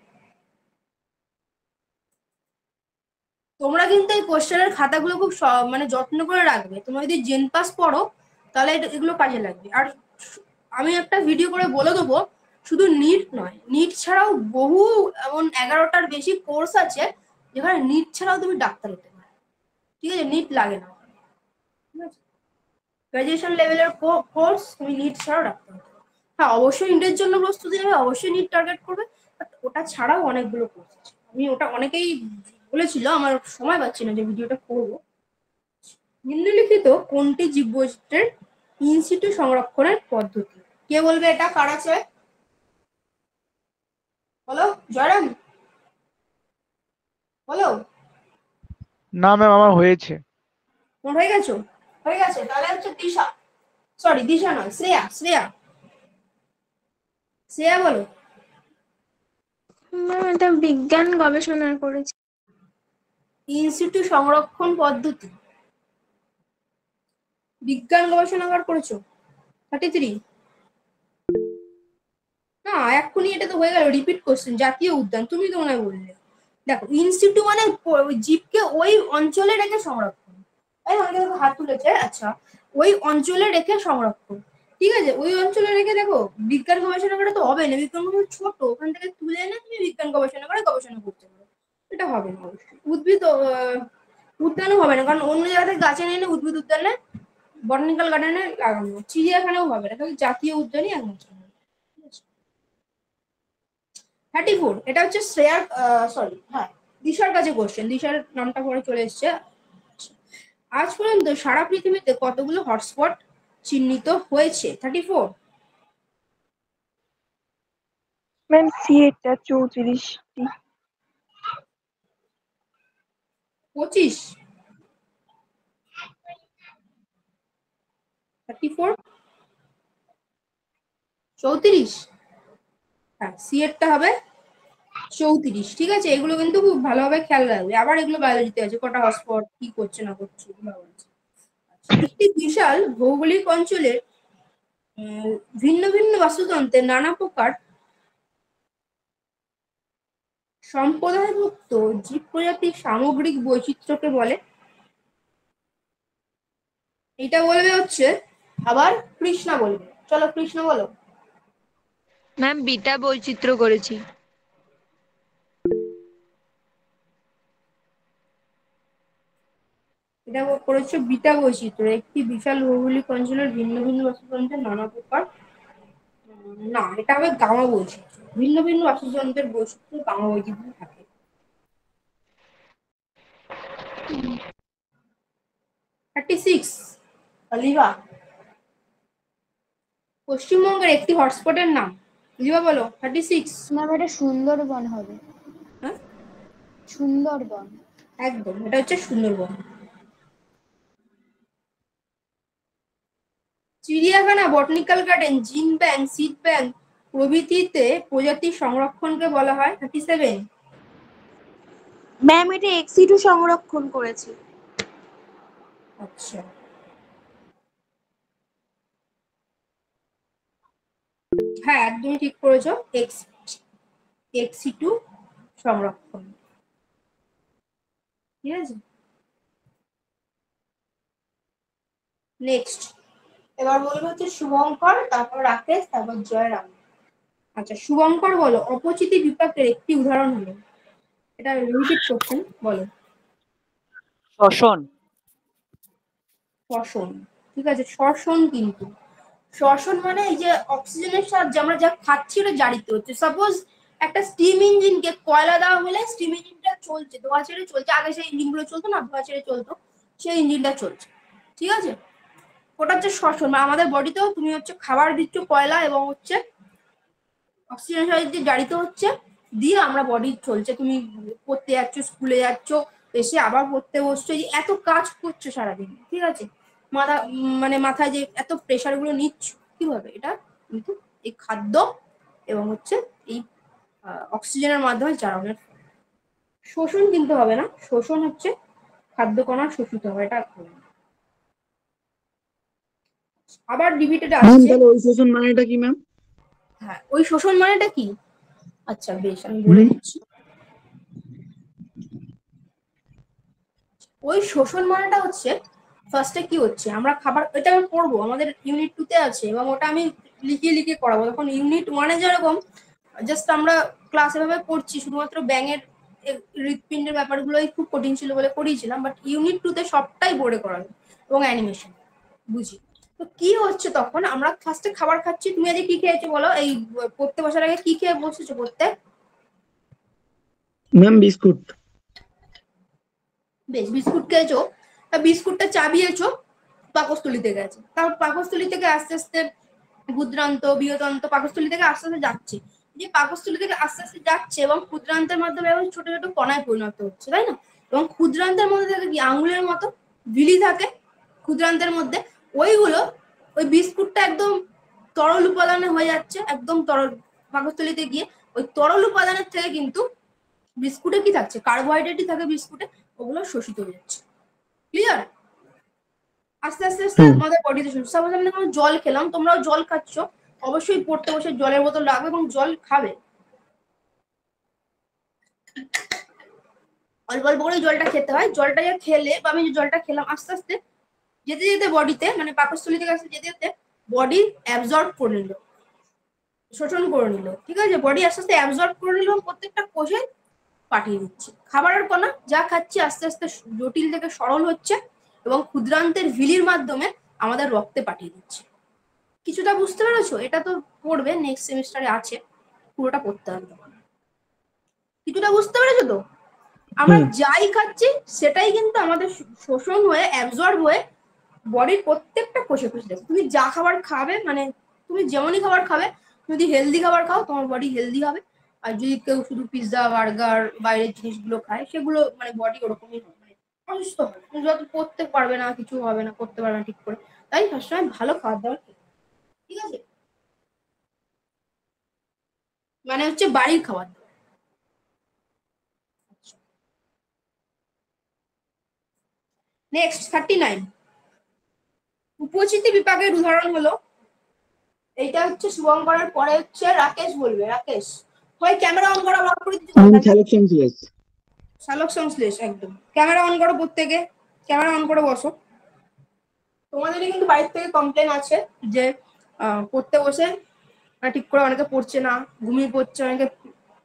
তোমরা কিন্তু এই কোশ্চেনের খাতাগুলো খুব মানে যত্ন করে রাখবে। তোমরা যদি জেন পাস পড়ো তাহলে এগুলো কাজে লাগবে। আর আমি একটা ভিডিও করে বলে দেবো, শুধু নিট নয়, নিট ছাড়াও বহু এমন 11টার বেশি কোর্স আছে যেখানে নিট ছাড়াও তুমি ডাক্তার হতে পারো। ঠিক আছে, নিট লাগে না, ঠিক আছে, গ্রাজুয়েশন লেভেলের কোর্স, তুমি নিট ছাড়াও ডাক্তার হতে পারো। হ্যাঁ, অবশ্যই নিটের জন্য প্রস্তুতি নেবে, অবশ্যই নিট টার্গেট করবে, বাট ওটা ছাড়াও অনেকগুলো কোর্স আছে। আমি ওটা অনেকেই বলেছিল, আমার সময় পাচ্ছি না যে ভিডিওটা করবো। নিম্নলিখিত কোনটি জীববৈচিত্র্যের ইনসিটু সংরক্ষণের পদ্ধতি? কে বলবে এটা? কার আছে বলো? জয়রাম বলো। না ম্যাম, আমার হয়েছে। তোমার হয়ে গেছো? হয়ে গেছে, তাহলে হচ্ছে দিশা, সরি দিশা নয়, শ্রেয়া। শ্রেয়া বলো। ম্যাম এটা বিজ্ঞান গবেষণা করেছি। ইনসিটু সংরক্ষণ পদ্ধতি, বিজ্ঞান গবেষণাগার করেছো 33। না, এক্ষুনি এটা তো হয়ে গেল, রিপিট কোশ্চেন। জাতীয় উদ্যান তুমি তো মনে হয় বললে। দেখো, ইনস্টিটিউট মানে জীবকে ওই অঞ্চলে রেখে সংরক্ষণ, তাই অনেকে দেখো হাত তুলেছে। আচ্ছা, ওই অঞ্চলে রেখে সংরক্ষণ, ঠিক আছে, ওই অঞ্চলে রেখে। দেখো, বিজ্ঞান গবেষণাগারে তো হবে না, বিজ্ঞান গবেষণা ছোট, ওখান থেকে তুলে এনে তুমি বিজ্ঞান গবেষণাগারে গবেষণা করতে পারো, এটা হবে না অবশ্যই। উদ্ভিদ উদ্যানও হবে না, কারণ অন্য জায়গা থেকে গাছে নিয়ে এনে উদ্ভিদ উদ্যানে, বটানিক্যাল গার্ডেনে লাগানো। চিড়িয়াখানাও হবে না, খালি জাতীয় উদ্যানই একমাত্র হবে। 34, এটা হচ্ছে শ্রেয়ার, সরি, হ্যাঁ, দিশার কাছে কোশ্চেন। দিশার নামটা পরে চলে এসছে। আজ পর্যন্ত সারা পৃথিবীতে কতগুলো হটস্পট চিহ্নিত হয়েছে? 34। ম্যাম সি এটা 34টি। 25। 34 34। হ্যাঁ, সি এরটা হবে 34, ঠিক আছে। এগুলো কিন্তু খুব ভালোভাবে খেয়াল রাখবে। আবার এগুলো বায়োলজিতে আছে, কটা হটস্পট, কি করছে না করছে, এগুলো আবার আছে। একটি বিশাল ভৌগোলিক অঞ্চলের ভিন্ন ভিন্ন বাস্তুতন্ত্রের নানা প্রকার সম্প্রদায়ভুক্ত জীব প্রজাতির সামগ্রিক বৈচিত্র্যকে বলে। এটা বলবে হচ্ছে আবার কৃষ্ণা বলবে। চলো কৃষ্ণ বলো। ম্যাম বিটা বৈচিত্র্য করেছি। এটা করেছো বিটা বৈচিত্র্য, একটি বিশাল ভৌগোলিক অঞ্চলের ভিন্ন ভিন্ন বাস্তুতন্ত্রের নানা প্রকার। না, এটা হবে গামা বৈচিত্র্য, ভিন্ন ভিন্ন বাস্তুতন্ত্রের বৈচিত্র্য, গামা বৈচিত্র্য থাকে। 36, লিভা। পশ্চিমবঙ্গের একটি হটস্পটের নাম, লিভা বলো। 36। ম্যাম এটা সুন্দরবন হবে। হ্যাঁ, সুন্দরবন। একদম, এটা হচ্ছে সুন্দরবন। চিড়িয়াখানা, বটানিক্যাল গার্ডেন, জিন ব্যাংক, সিড ব্যাংক প্রভৃতিতে প্রজাতির সংরক্ষণকে বলা হয়। 37। ম্যাম এটা এক্সিটু সংরক্ষণ করেছি। আচ্ছা, হ্যাঁ একদমই ঠিক করেছো, এক্সিটু সংরক্ষণ, ঠিক আছে। নেক্সট, এবার বলবো হচ্ছে শুভঙ্কর, তারপর রাকেশ, তারপর জয়রাম। আচ্ছা, শুভঙ্কর বলো, অপচিতি বিপাকের একটি উদাহরণ হলো। এটা রিপিট করছেন, বলো। শ্বসন। শ্বসন, ঠিক আছে, শ্বসন। কিন্তু শ্বসন মানে এই যে অক্সিজেনের সাহায্যে আমরা যা খাচ্ছি ওটা জারিত হচ্ছে। সাপোজ একটা স্টিম ইঞ্জিনকে কয়লা দেওয়া হলে স্টিম ইঞ্জিনটা চলছে, ধোঁয়া ছেড়ে চলছে। আগে সেই ইঞ্জিনগুলো চলতো না, ধোঁয়া ছেড়ে চলতো, সেই ইঞ্জিনটা চলছে, ঠিক আছে। ওটা হচ্ছে শ্বসন। মানে আমাদের বডিতেও তুমি হচ্ছে খাবার দিচ্ছ কয়লা এবং হচ্ছে অক্সিজেনের সাহায্যে জারিত হচ্ছে, দিয়ে আমরা বডি চলছে। তুমি পড়তে যাচ্ছ, স্কুলে যাচ্ছ, এসে আবার পড়তে বসছো, এই এত কাজ করছো সারাদিন, ঠিক আছে। মানে মাথায় যে এত প্রেশার গুলো নিচ্ছ, কিভাবে? এটা কিন্তু এই খাদ্য এবং হচ্ছে এই অক্সিজেনের মাধ্যমে জারণের। শোষণ কিন্তু হবে না, শোষণ হচ্ছে খাদ্য কণা শোষিত হবে, এটা হবে না। আবার ডিবিটেড ম্যাম আসছে। তাহলে ওই শোষণ মানেটা কি ম্যাম? হ্যাঁ, ওই শোষণ মানেটা কি? আচ্ছা বেশ, আমি বলে দিচ্ছি। ওই শোষণ মানেটা হচ্ছে ফার্স্টে কি হচ্ছে, আমরা খাবার, এটা আমি পড়বো, আমাদের ইউনিট 2 তে আছে এবং ওটা আমি লিখিয়ে লিখিয়ে করাবো। তখন ইউনিট 1-এ যেরকম জাস্ট আমরা ক্লাসে ভাবে পড়ছি, শুধুমাত্র ব্যাঙের হৃৎপিণ্ডের ব্যাপারগুলোই খুব কঠিন ছিল বলে করিয়েছিলাম, বাট ইউনিট 2 তে সবটাই বোর্ডে করাবে এবং অ্যানিমেশন বুঝি। তো কি হচ্ছে, তখন আমরা ফার্স্টে খাবার খাচ্ছি। তুমি আজকে কি খেয়েছো বলো, এই পড়তে বসার আগে কি খেয়ে বসেছো পড়তে? Ma'am biscuit. বেশ, বিস্কুট খেয়েছো, তা বিস্কুটটা চাবিয়েছো, পাকস্থলী থেকে আছে। তারপর পাকস্থলী থেকে আস্তে আস্তে ক্ষুদ্রান্ত, বৃহদান্ত, পাকস্থলী থেকে আস্তে আস্তে যাচ্ছে। যে পাকস্থলী থেকে আস্তে আস্তে যাচ্ছে এবং ক্ষুদ্রান্তের মাধ্যমে এবং ছোট ছোট কণায় পরিণত হচ্ছে, তাই না? এবং ক্ষুদ্রান্তের মধ্যে থাকে কি, আঙুলের মতো ভিলি থাকে ক্ষুদ্রান্তের মধ্যে। ওইগুলো, ওই বিস্কুটটা একদম তরল উপাদানে হয়ে যাচ্ছে, একদম তরল। পাকস্থলীতে গিয়ে ওই তরল উপাদানের থেকে কিন্তু বিস্কুটে কি থাকছে, কার্বোহাইড্রেটই থাকে বিস্কুটে, ওগুলো শোষিত হয়ে যাচ্ছে। ক্লিয়ার? আস্তে আস্তে আস্তে আমাদের বডিতে সাপোজ আমি যখন জল খেলাম, তোমরাও জল খাচ্ছ, অবশ্যই পড়তে বসে জলের বোতল রাখবে এবং জল খাবে, অল্প অল্প করে জলটা খেতে হয়। জলটা যা খেলে বা আমি যে জলটা খেলাম, আস্তে আস্তে যেতে যেতে বডিতে, মানে পাকস্থলী থেকে আস্তে যেতে যেতে বডি অ্যাবজর্ব করে নিল, শোষণ করে নিল। ঠিক আছে, বডি আস্তে আস্তে অ্যাবজর্ব করে নিল এবং প্রত্যেকটা কোষে পাঠিয়ে দিচ্ছে। খাবারের কণা যা খাচ্ছি আস্তে আস্তে জটিল থেকে সরল হচ্ছে এবং ক্ষুদ্রান্তের ভিলির মাধ্যমে আমাদের রক্তে পাঠিয়ে দিচ্ছে। কিছুটা বুঝতে পেরেছো? এটা তো পড়বে, নেক্সট সেমিস্টারে আছে, পুরোটা পড়তে হবে। কিছুটা বুঝতে পেরেছো তো? আমরা যাই খাচ্ছি সেটাই কিন্তু আমাদের শোষণ হয়ে অ্যাবজর্ব হয়ে বডির প্রত্যেকটা কোষে কোষে যাচ্ছে। তুমি যা খাবার খাবে, মানে তুমি যেমনই খাবার খাবে, যদি হেলদি খাবার খাও তোমার বডি হেলদি হবে, আর যদি কেউ শুধু পিৎজা, বার্গার, বাইরের জিনিসগুলো খায়, সেগুলো মানে বডি ওরকমই হবে, মানে অসুস্থ হবে, যত করতে পারবে না, কিছু হবে না, করতে পারবে না ঠিক করে। তাই সবসময় ভালো খাবার দাবার, ঠিক আছে, মানে হচ্ছে বাড়ির খাবার দাবার। নেক্সট 39, উপচিতি বিপাকের উদাহরণ হলো, এইটা হচ্ছে শুভঙ্করের পরে হচ্ছে রাকেশ বলবে। রাকেশ, হয় ক্যামেরা অন করা, অফ করে দিতে পারবে না? সালোক সংশ্লেষ। সালোক সংশ্লেষ, একদম। ক্যামেরা অন করো, প্রত্যেকে ক্যামেরা অন করে বসো। তোমাদেরই কিন্তু বাড়ির থেকে কমপ্লেন আছে যে পড়তে বসে ঠিক করে অনেকে পড়ছে না, ঘুমিয়ে পড়ছে, অনেকে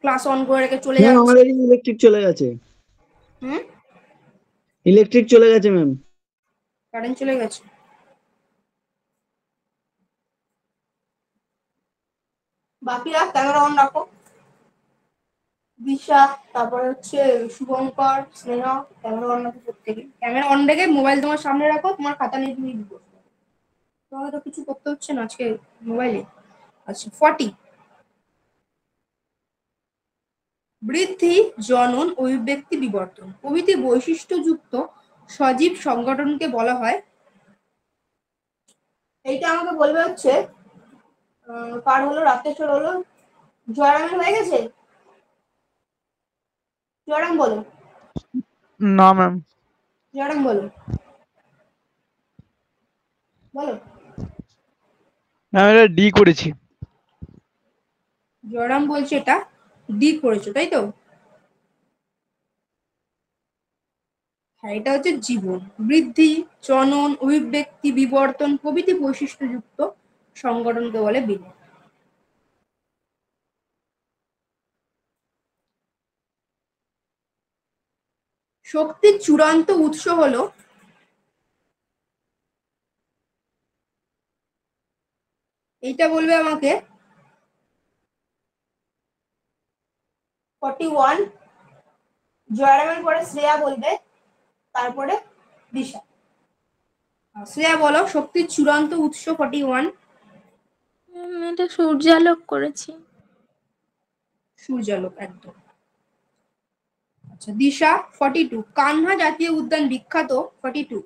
ক্লাস অন করে রেখে চলে ম্যাম যাচ্ছে। আমাদের ইলেকট্রিক চলে গেছে। হুম, ইলেকট্রিক চলে গেছে ম্যাম। কারেন্ট চলে গেছে। বাকিরা ক্যামেরা অন রাখো। দিশা, তারপরে হচ্ছে শুভঙ্কর, স্নেহ, ক্যামেরা অন রাখো প্রত্যেকে। ক্যামেরা অন রেখে মোবাইল তোমার সামনে রাখো, তোমার খাতা নিয়ে তুমি বসো। তোমাকে তো কিছু করতে হচ্ছে না আজকে মোবাইলে। আচ্ছা, 40, বৃদ্ধি, জনন, অভিব্যক্তি, বিবর্তন প্রভৃতি বৈশিষ্ট্যযুক্ত সজীব সংগঠনকে বলা হয়। এইটা আমাকে বলবে হচ্ছে কার হলো, রাকেশের হলো, জয়রামের হয়ে গেছে? জয়রাম বলো। না ম্যাম। জয়রাম বলো, বলো। ম্যাম এটা ডি করেছি। জয়রাম বলছে এটা ডি করেছো, তাই তো? হ্যাঁ, এটা হচ্ছে জীবন, বৃদ্ধি, জনন, অভিব্যক্তি, বিবর্তন প্রভৃতি বৈশিষ্ট্যযুক্ত সংগঠনকে বলে বিবর্তন। শক্তির চূড়ান্ত উৎস হলো, এইটা বলবে আমাকে 41, জয়রামের পরে শ্রেয়া বলবে, তারপরে দিশা। শ্রেয়া বলো, শক্তির চূড়ান্ত উৎস 41। এটা সূর্যালোক করেছি। সূর্যালোক, একদম। আচ্ছা, দিশা 42, কানহা জাতীয় উদ্যান বিখ্যাত। 42,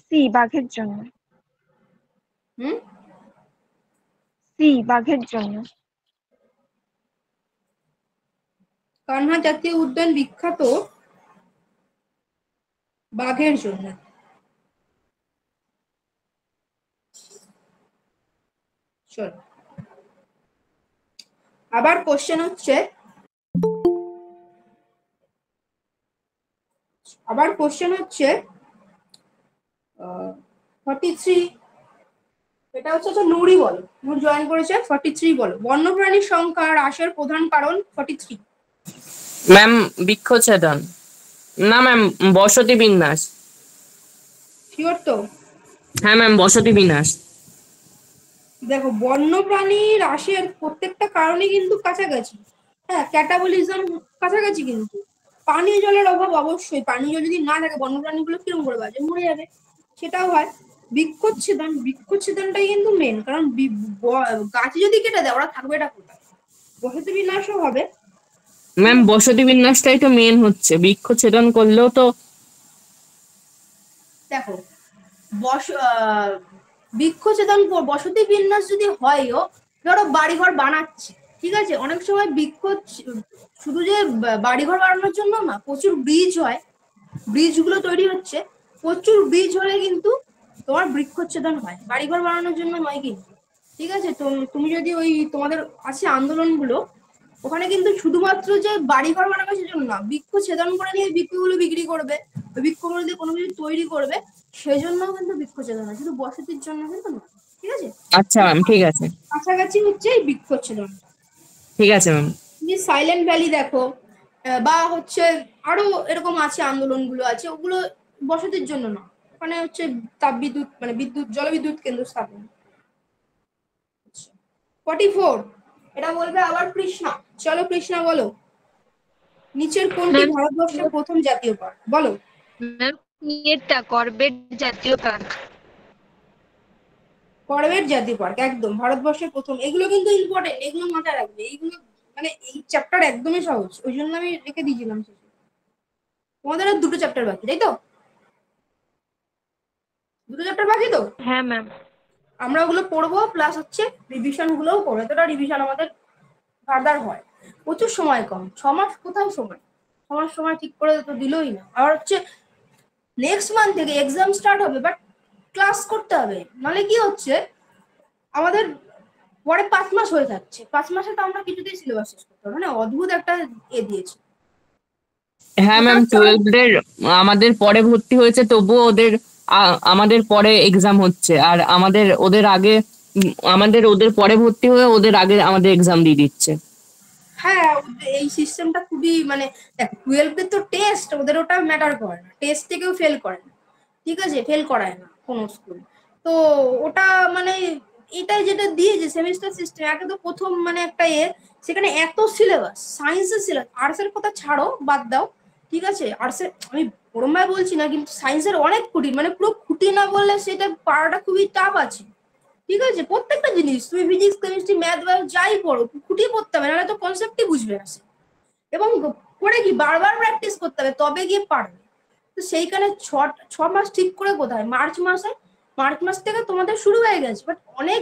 সি, বাঘের জন্য। হুম, সি, বাঘের জন্য। কানহা জাতীয় উদ্যান বিখ্যাত বাঘের জন্য। চল, আবার কোশ্চেন হচ্ছে, আবার কোশ্চেন হচ্ছে 43, এটা হচ্ছে নুরি বলো, নূর জয়েন করেছে। 43 বলো, বন্যপ্রাণীর সংখ্যা হ্রাসের প্রধান কারণ। 43 ম্যাম বৃক্ষছেদন। না ম্যাম, বসতি বিন্যাস। শিওর তো? হ্যাঁ ম্যাম, বসতি বিন্যাস। দেখো, বন্যপ্রাণী হ্রাসের প্রত্যেকটা কারণই কিন্তু কাছাকাছি। হ্যাঁ, ক্যাটাবলিজম কাছাকাছি, কিন্তু পানীয় জলের অভাব অবশ্যই। পানীয় জল যদি না থাকে বন্যপ্রাণীগুলো কিরকম করে বাঁচবে? মরে যাবে। সেটাও হয়। বৃক্ষচ্ছেদন, বৃক্ষচ্ছেদনটাই কিন্তু মেন, কারণ গাছ যদি কেটে দেয় ওরা থাকবে এটা কোথায়? বসতি বিনাশও হবে। ম্যাম বসতি বিন্যাসটাই তো মেন হচ্ছে, বৃক্ষছেদন করলেও তো। দেখো, বৃক্ষছেদন বসতি বিন্যাস যদি হয়ও, ধরো বাড়িঘর বানাচ্ছে, ঠিক আছে, অনেক সময় বৃক্ষ শুধু যে বাড়িঘর বানানোর জন্য না, প্রচুর ব্রিজ হয়, ব্রিজ গুলো তৈরি হচ্ছে, প্রচুর ব্রিজ হলে কিন্তু তোমার বৃক্ষচ্ছেদন হয়, বাড়িঘর বানানোর জন্য নয় কিন্তু। ঠিক আছে, তো তুমি যদি ওই তোমাদের আছে আন্দোলনগুলো, ওখানে কিন্তু শুধুমাত্র যে বাড়িঘর বানাবে সেজন্য না, বৃক্ষ ছেদন করে নিয়ে বৃক্ষগুলো বিক্রি করবে, বৃক্ষগুলো দিয়ে কোনো কিছু তৈরি করবে, সেজন্য কিন্তু বৃক্ষ ছেদন হয়, শুধু বসতির জন্য কিন্তু না। ঠিক আছে, আচ্ছা ম্যাম, ঠিক আছে। কাছাকাছি হচ্ছে এই বৃক্ষ ছেদন। ঠিক আছে ম্যাম। সাইলেন্ট ভ্যালি দেখো, বা হচ্ছে আরো এরকম আছে আন্দোলনগুলো আছে, ওগুলো বসতির জন্য না, ওখানে হচ্ছে তাপবিদ্যুৎ মানে বিদ্যুৎ জলবিদ্যুৎ কেন্দ্র স্থাপন। 44, এটা বলবে আবার কৃষ্ণা। চলো কৃষ্ণা বলো, নিচের কোনটি ভারতবর্ষের প্রথম জাতীয় পার্ক? বলো। ম্যাম এটা করবেট জাতীয় পার্ক। করবেট জাতীয় পার্ক, একদম ভারতবর্ষের প্রথম। এগুলো কিন্তু ইম্পর্টেন্ট, এগুলো মাথায় রাখবে, এইগুলো মানে এই চ্যাপ্টার একদমই সহজ, ওই জন্য আমি রেখে দিয়েছিলাম। তোমাদের আর দুটো চ্যাপ্টার বাকি, তাই তো? দুটো চ্যাপ্টার বাকি তো? হ্যাঁ ম্যাম। আমরা ওগুলো পড়বো, প্লাস হচ্ছে রিভিশন গুলোও করবো। এতটা রিভিশন আমাদের ফার্দার হয়, প্রচুর সময় কম, 6 মাস কোথায় সময়, 6 মাস সময় ঠিক করে তো দিলই না। আর হচ্ছে নেক্সট মান্থ থেকে এক্সাম স্টার্ট হবে, বাট ক্লাস করতে হবে, নাহলে কি হচ্ছে আমাদের পরে 5 মাস হয়ে যাচ্ছে, 5 মাসে তো আমরা কিছুতেই সিলেবাস শেষ করতে পারবো না। অদ্ভুত একটা দিয়েছে। হ্যাঁ ম্যাম, 12 এর আমাদের পরে ভর্তি হয়েছে, তবুও ওদের আমাদের পরে এক্সাম হচ্ছে, আর ওদের আগে ওদের পরে ভর্তি হয়ে ওদের আগে আমাদের এক্সাম দিয়ে দিচ্ছে। হ্যাঁ, এই সিস্টেমটা খুবই মানে 12 এর তো টেস্ট, ওদের ওটা ম্যাটার করে না, টেস্ট থেকেও ফেল করে না। ঠিক আছে, ফেল করায় না কোনো স্কুল। তো ওটা মানে এটাই যেটা দিয়েছে সেমিস্টার সিস্টেম, একে তো প্রথম মানে একটা সেখানে এত সিলেবাস, সায়েন্সের সিলেবাস, আর্টসের কথা ছাড়ো, বাদ দাও। ঠিক আছে, আর্টসের আমি ওরমভাবে বলছি না, কিন্তু সায়েন্সের অনেক খুঁটি, মানে পুরো খুঁটি না বললে সেটা পারাটা খুবই টাফ আছে। ঠিক আছে, প্রত্যেকটা জিনিস তুমি ফিজিক্স কেমিস্ট্রি ম্যাথ বায়ো যাই পড়ো, খুঁটিয়ে পড়তে হবে, নাহলে তো কনসেপ্টই বুঝবে না সে। এবং করে কি বারবার প্র্যাকটিস করতে হবে, তবে গিয়ে পারবে। তো সেইখানে 6 মাস ঠিক করে কোথায়? মার্চ মাস থেকে তোমাদের শুরু হয়ে গেছে, বাট অনেক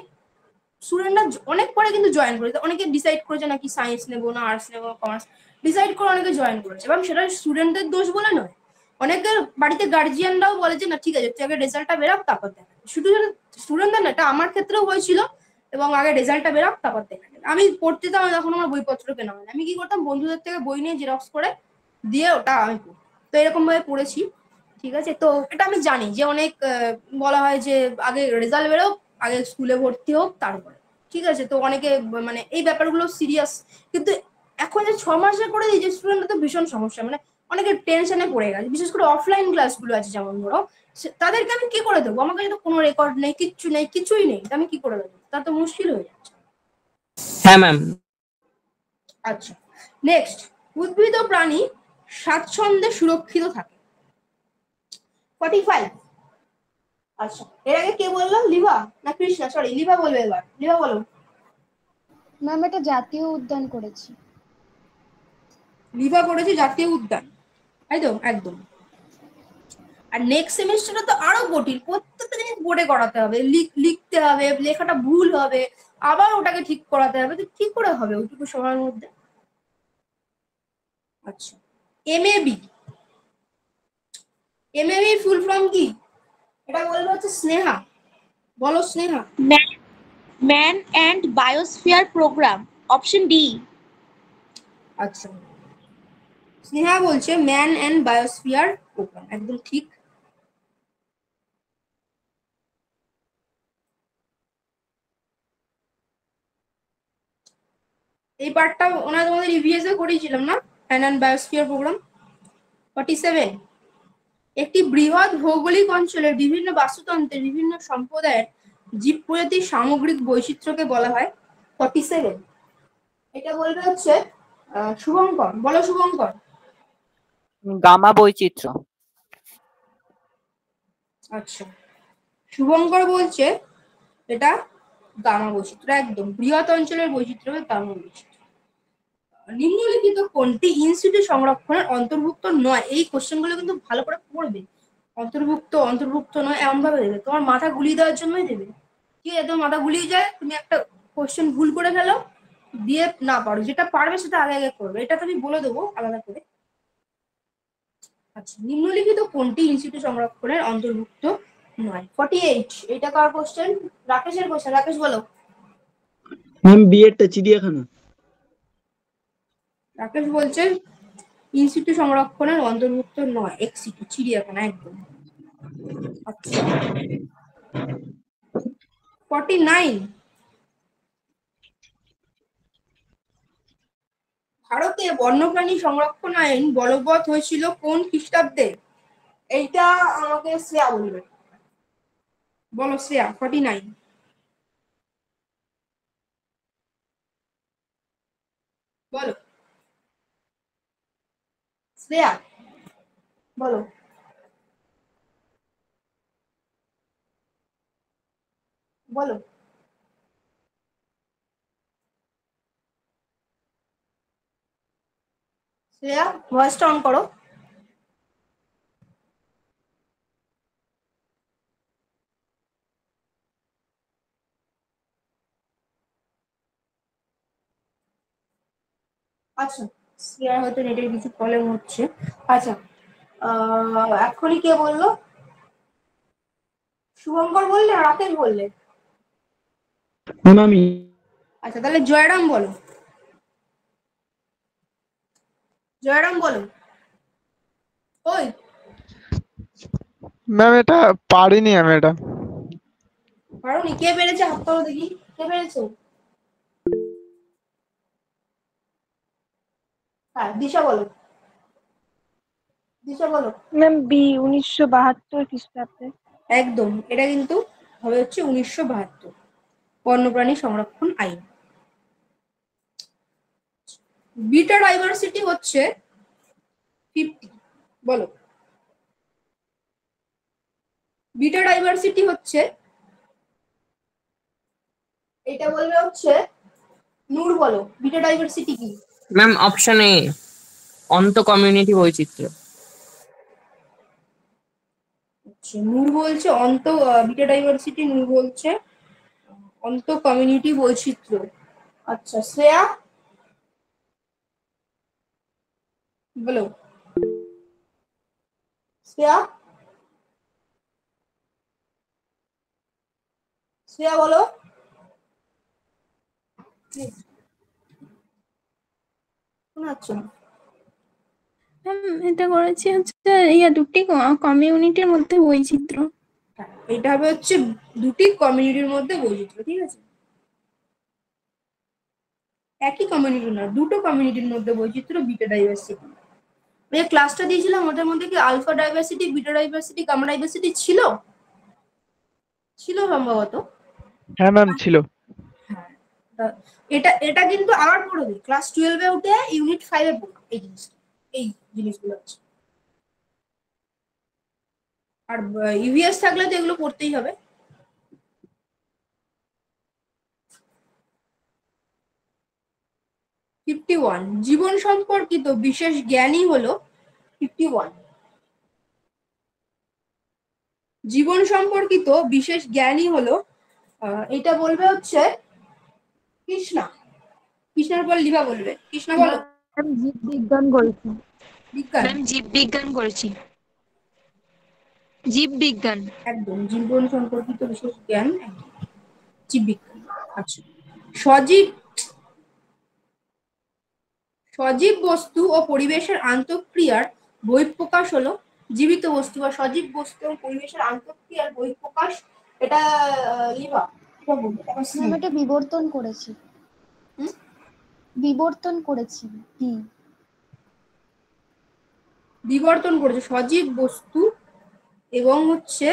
স্টুডেন্টরা অনেক পরে কিন্তু জয়েন করেছে, অনেকে ডিসাইড করেছে নাকি সায়েন্স নেবো না আর্টস নেবো কমার্স, ডিসাইড করে অনেকে জয়েন করেছে, এবং সেটা স্টুডেন্টদের দোষ বলে নয়। অনেকের বাড়িতে গার্জিয়ানরাও বলে যে না ঠিক আছে, তুই আগে রেজাল্টটা বেরাক তারপর দেখা, শুধু স্টুডেন্টদের না, এটা আমার ক্ষেত্রেও হয়েছিল। এবং আগে রেজাল্টটা বেরাক তারপর দেখা যাবে। আমি পড়তে যেতাম যখন আমার বইপত্র কেনা হয়, আমি কি করতাম, বন্ধুদের থেকে বই নিয়ে জেরক্স করে দিয়ে ওটা আমি পড়ি। তো এরকম ভাবে পড়েছি। ঠিক আছে, তো এটা আমি জানি যে অনেক বলা হয় যে আগে রেজাল্ট বেরোক, আগে স্কুলে ভর্তি হোক তারপরে। ঠিক আছে, তো অনেকে মানে এই ব্যাপারগুলো সিরিয়াস, কিন্তু এখন যে 6 মাসে করে দিয়েছে স্টুডেন্টরা, তো ভীষণ সমস্যা, মানে অনেকে টেনশনে পড়ে গেছে, বিশেষ করে অফলাইন ক্লাসগুলো আছে যেমন ধরো, তাদেরকে আমি কি করে দেবো? আমার কাছে তো কোনো রেকর্ড নেই, কিছুই নেই, আমি কি করে দেবো? তা তো মুশকিল হয়ে যাচ্ছে। হ্যাঁ ম্যাম। আচ্ছা, নেক্সট, উদ্ভিদ ও প্রাণী স্বাচ্ছন্দ্যে সুরক্ষিত থাকে। 45। আচ্ছা, এর আগে কে বললো, লিভা না কৃষ্ণা? সরি, লিভা বলবে এবার। লিভা বলো। ম্যাম এটা জাতীয় উদ্যান করেছি। লিভা করেছে জাতীয় উদ্যান, তাই তো? একদম। আর নেক্সট সেমিস্টারে তো আরো কঠিন, প্রত্যেকটা জিনিস বোর্ডে করাতে হবে, লিখতে হবে, লেখাটা ভুল হবে, আবার ওটাকে ঠিক করাতে হবে, তো কি করে হবে ওইটুকু সময়ের মধ্যে? আচ্ছা, এমএবি ফুল ফর্ম কি? এটা বলবো হচ্ছে স্নেহা। বলো Sneha. Man and biosphere programme, option D. আচ্ছা, স্নেহা বলছে ম্যান অ্যান্ড বায়োস্ফিয়ার প্রোগ্রাম, একদম ঠিক। এই পার্টটা ওনা তোমাদের ইভিএস এ করেছিলাম না, ম্যান অ্যান্ড বায়োস্ফিয়ার প্রোগ্রাম। 47, একটি বৃহৎ ভৌগোলিক অঞ্চলের বিভিন্ন বাস্তুতন্ত্রের বিভিন্ন সম্প্রদায়ের জীব প্রজাতির সামগ্রিক বৈচিত্র্যকে বলা হয়। 47, এটা বলবে হচ্ছে শুভঙ্কর, বলো শুভঙ্কর। গামা বৈচিত্র্য। আচ্ছা, শুভঙ্কর বলছে এটা গামা বৈচিত্র্য, একদম বৃহৎ অঞ্চলের বৈচিত্র্য গামা বৈচিত্র্য। নিম্নলিখিত কোনটি ইনস্টিটিউট সংরক্ষণের অন্তর্ভুক্ত নয়? এই কোশ্চেন গুলো কিন্তু ভালো করে পড়বে। অন্তর্ভুক্ত নয় এমন ভাবে দেবে, তোমার মাথা গুলিয়ে দেওয়ার জন্যই দেবে। ঠিক আছে, তোমার মাথা গুলিয়ে যায়, তুমি একটা কোশ্চেন ভুল করে ফেলো, দিয়ে না পারো, যেটা পারবে সেটা আগে আগে করবে, এটা তো আমি বলে দেবো আলাদা করে। আচ্ছা, নিম্নলিখিত কোনটি ইনস্টিটিউট সংরক্ষণের অন্তর্ভুক্ত নয়? 48, এটা কার কোশ্চেন? রাকেশের কোশ্চেন। রাকেশ বলো। ম্যাম বি এরটা চিড়িয়াখানা। রাকেশ বলছে ইনস্টিটিউট সংরক্ষণের অন্তর্ভুক্ত নয়, এক্সিটি চিড়িয়াখানা, একদম। আচ্ছা, 49, ভারতে বন্যপ্রাণী সংরক্ষণ আইন বলবৎ হয়েছিল কোন খ্রিস্টাব্দে? এইটা আমাকে শ্রেয়া বলবে, বলো শ্রেয়া। 49, বলো শ্রেয়া, বলো। বলো শ্রেয়া, ভয়েসটা অন করো। আচ্ছা, শ্রেয়ার হয়তো নেটের কিছু প্রবলেম হচ্ছে। আচ্ছা, এখনই কে বললো? শুভঙ্কর বললে, রাকেশ বললে? ম্যাম আমি। আচ্ছা, তাহলে জয়রাম বলো। জয়রাম বলো। ওই ম্যাম এটা পারিনি আমি এটা। পারোনি? কে পেরেছে হাত তোলো দেখি, কে পেরেছে? হ্যাঁ, দিশা বলো। দিশা বলো। ম্যাম বি 1972 খ্রিস্টাব্দে। একদম, এটা কিন্তু হবে হচ্ছে 1972 বন্যপ্রাণী সংরক্ষণ আইন। বিটা ডাইভার্সিটি হচ্ছে 50, বলো। বিটা ডাইভার্সিটি হচ্ছে, এটা বলবে হচ্ছে নূর, বলো বিটা ডাইভার্সিটি কি? ম্যাম অপশন এ, অন্ত কমিউনিটি বৈচিত্র্য। আচ্ছা, নূর বলছে বিটা ডাইভার্সিটি, নূর বলছে অন্ত কমিউনিটি বৈচিত্র্য। আচ্ছা, শ্রেয়া বলো। শ্রেয়া, শ্রেয়া বলো। শোনাচ্ছ না? এটা করেছি হচ্ছে দুটি কমিউনিটির মধ্যে বৈচিত্র্য। এটা হবে হচ্ছে দুটি কমিউনিটির মধ্যে বৈচিত্র্য, ঠিক আছে? একই কমিউনিটি না, দুটো কমিউনিটির মধ্যে বৈচিত্র্য, বিটা ডাইভার্সিটি। যে ক্লাসটা দিয়েছিলাম ওটার মধ্যে কি alpha diversity, beta diversity, gamma diversity ছিল? ছিল সম্ভবত। হ্যাঁ ম্যাম ছিল। হ্যাঁ, এটা কিন্তু আবার পড়বে ক্লাস 12 এ উঠে ইউনিট 5 এ পড়বে এই জিনিসগুলো আছে। আর ইভিএস থাকলে তো এগুলো পড়তেই হবে। জীবন সম্পর্কিত বিশেষ জ্ঞানই হলো 51, জীবন সম্পর্কিত বিশেষ জ্ঞানই হলো এটা বলবে হচ্ছে কৃষ্ণার পর লিভা বলবে। কৃষ্ণা বলো। জীববিজ্ঞান করেছি। বিজ্ঞান, ম্যাম জীববিজ্ঞান করেছি। জীববিজ্ঞান। একদম জীবন সম্পর্কিত বিশেষ জ্ঞান, জীববিজ্ঞান। আচ্ছা, সজীব বস্তু ও পরিবেশের আন্তঃক্রিয়ার বহিঃপ্রকাশ হলো জীবিত বস্তু, বা সজীব বস্তু ও পরিবেশের আন্তঃক্রিয়ার বহিঃপ্রকাশ, এটা লিবা ম্যাম এটা বিবর্তন করেছি। হুম? বিবর্তন করেছি। বিবর্তন করেছে সজীব বস্তু এবং হচ্ছে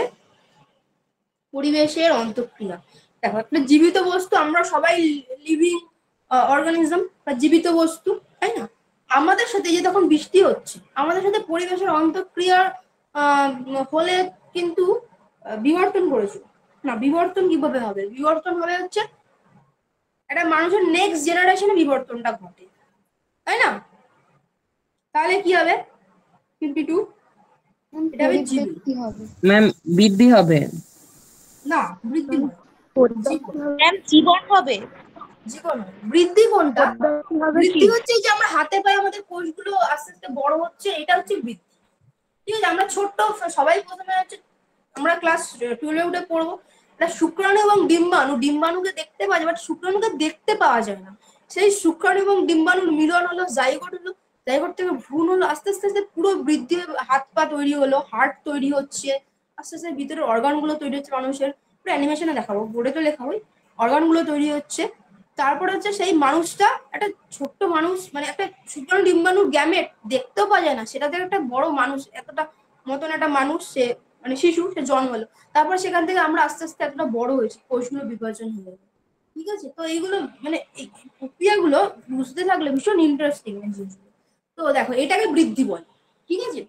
পরিবেশের অন্তঃক্রিয়া। দেখো একটা জীবিত বস্তু, আমরা সবাই লিভিং অর্গানিজম বা জীবিত বস্তু, তাই না? আমাদের সাথে যে তখন বৃষ্টি হচ্ছে, আমাদের সাথে পরিবেশের অন্তঃক্রিয়ার হলে কিন্তু বিবর্তন করেছে না। বিবর্তন কিভাবে হবে? বিবর্তন হবে হচ্ছে একটা মানুষের নেক্সট জেনারেশনে বিবর্তনটা ঘটে, তাই না? তাহলে কি হবে? 52 এটা হবে জীবন। পরিবৃদ্ধি হবে। ম্যাম বৃদ্ধি হবে। না, বৃদ্ধি নয়, জীবন। ম্যাম জীবন হবে। জীবন নয়। বৃদ্ধি কোনটা? বৃদ্ধি হচ্ছে যে আমরা হাতে পায়ে আমাদের কোষগুলো আস্তে আস্তে বড় হচ্ছে, এটা হচ্ছে বৃদ্ধি। ঠিক আছে, আমরা ছোট্ট সবাই প্রথমে হচ্ছে আমরা ক্লাস 12 উঠে পড়বো, এটা শুক্রাণু এবং ডিম্বাণু, ডিম্বাণুকে দেখতে পাওয়া যায় বাট শুক্রাণুকে দেখতে পাওয়া যায় না। সেই শুক্রাণু এবং ডিম্বাণুর মিলন হলো, জাইগোট হলো, জাইগোট থেকে ভ্রূণ হলো, আস্তে আস্তে আস্তে পুরো বৃদ্ধি, হাত পা তৈরি হলো, হার্ট তৈরি হচ্ছে, আস্তে আস্তে ভিতরের অর্গান গুলো তৈরি হচ্ছে মানুষের। পুরো অ্যানিমেশনে দেখাবো, বোর্ডে তো লেখা হয়, অর্গান গুলো তৈরি হচ্ছে। তারপরে হচ্ছে সেই মানুষটা একটা ছোট্ট মানুষ, মানে একটা শুক্রাণু ডিম্বাণুর গ্যামেট দেখতেও পাওয়া যায় না, সেটা থেকে একটা বড় মানুষ, এতটা মতন একটা মানুষ, সে মানে শিশু, সে জন্ম হলো। তারপর সেখান থেকে আমরা আস্তে আস্তে এতটা বড় হয়েছি, কোষগুলো বিভাজন হয়ে গেল। ঠিক আছে, তো এইগুলো মানে এই প্রক্রিয়াগুলো বুঝতে থাকলে ভীষণ ইন্টারেস্টিং জিনিসগুলো। তো দেখো এটাকে বৃদ্ধি বলে, ঠিক আছে।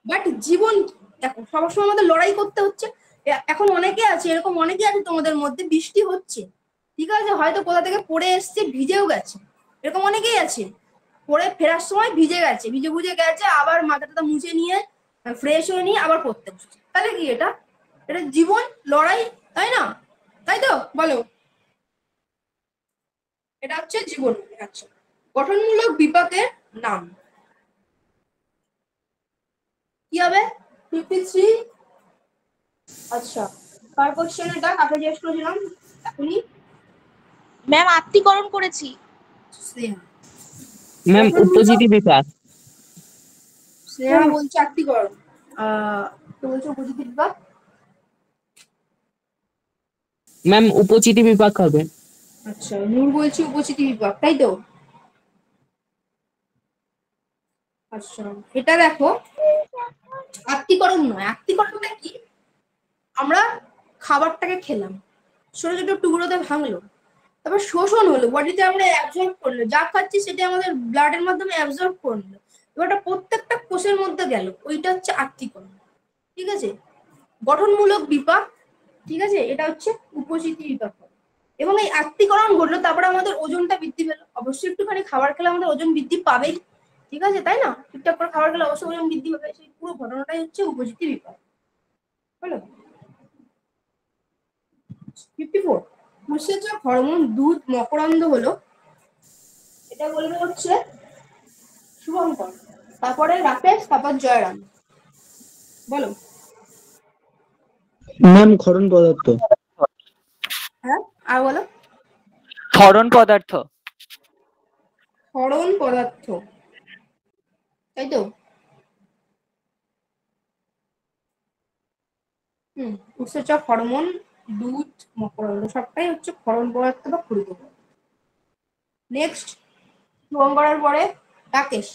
বাট জীবন, দেখো সবসময় আমাদের লড়াই করতে হচ্ছে। এখন অনেকে আছে, এরকম অনেকে আছে তোমাদের মধ্যে, বৃষ্টি হচ্ছে, ঠিক আছে, হয়তো কোথা থেকে পড়ে এসছে, ভিজেও গেছে, এরকম অনেকেই আছে। পড়ে ফেরার সময় ভিজে গেছে, ভিজে বুঝে গেছে, আবার মাথাটা মুছে নিয়ে ফ্রেশ হয়ে নিয়ে আবার পড়তে বসছে। তাহলে কি এটা? এটা জীবন, লড়াই, তাই না? তাই তো বলো, এটা হচ্ছে জীবন। আচ্ছা, গঠনমূলক বিপাকের নাম কি হবে? 53। আচ্ছা, কার কোশ্চেন এটা? কাকে জিজ্ঞেস করেছিলাম এখনই? ম্যাম আত্মীকরণ করেছি। স্নেহা। ম্যাম উপযোগী বিপাক। স্নেহা বলছে আত্মীকরণ, তো বলছে উপযোগী বিপাক। ম্যাম উপচিতি বিপাক হবে। আচ্ছা, নূর বলছে উপচিতি বিপাক, তাই তো? আচ্ছা, এটা দেখো আত্মীকরণ নয়। আত্মীকরণটা কি? আমরা খাবারটাকে খেলাম, ছোট ছোট টুকরোতে ভাঙলো, তারপর শোষণ হলো, বডিতে আমরা অ্যাবজর্ব করলো, যা খাচ্ছি সেটা আমাদের ব্লাডের মাধ্যমে অ্যাবজর্ব করলো, এবার ওটা প্রত্যেকটা কোষের মধ্যে গেল, ওইটা হচ্ছে আত্মীকরণ। ঠিক আছে, গঠনমূলক বিপাক, ঠিক আছে, এটা হচ্ছে উপচিতি বিপাক। এবং এই আত্মীকরণ ঘটলো, তারপরে আমাদের ওজনটা বৃদ্ধি পেলো। অবশ্যই একটুখানি খাবার খেলে আমাদের ওজন বৃদ্ধি পাবেই, ঠিক আছে, তাই না? ঠিকঠাক করে খাবার খেলে অবশ্যই ওজন বৃদ্ধি পাবে। সেই পুরো ঘটনাটাই হচ্ছে উপচিতি বিপাক, হলো। 54, উৎসেচক হরমোন দুধ মকরন্দ হলো, এটা বলবে হচ্ছে শুভঙ্কর, তারপরে রাকেশ, তারপর জয়রাম। বলো। ম্যাম ক্ষরণ পদার্থ। হ্যাঁ, আর বলো। ক্ষরণ পদার্থ। ক্ষরণ পদার্থ, তাই তো? উৎসেচক হরমোন দুধ মকরন্দ সবটাই হচ্ছে ক্ষরণ পদার্থ বা ক্ষরিত পদার্থ। নেক্সট, শুভঙ্করের পরে রাকেশ।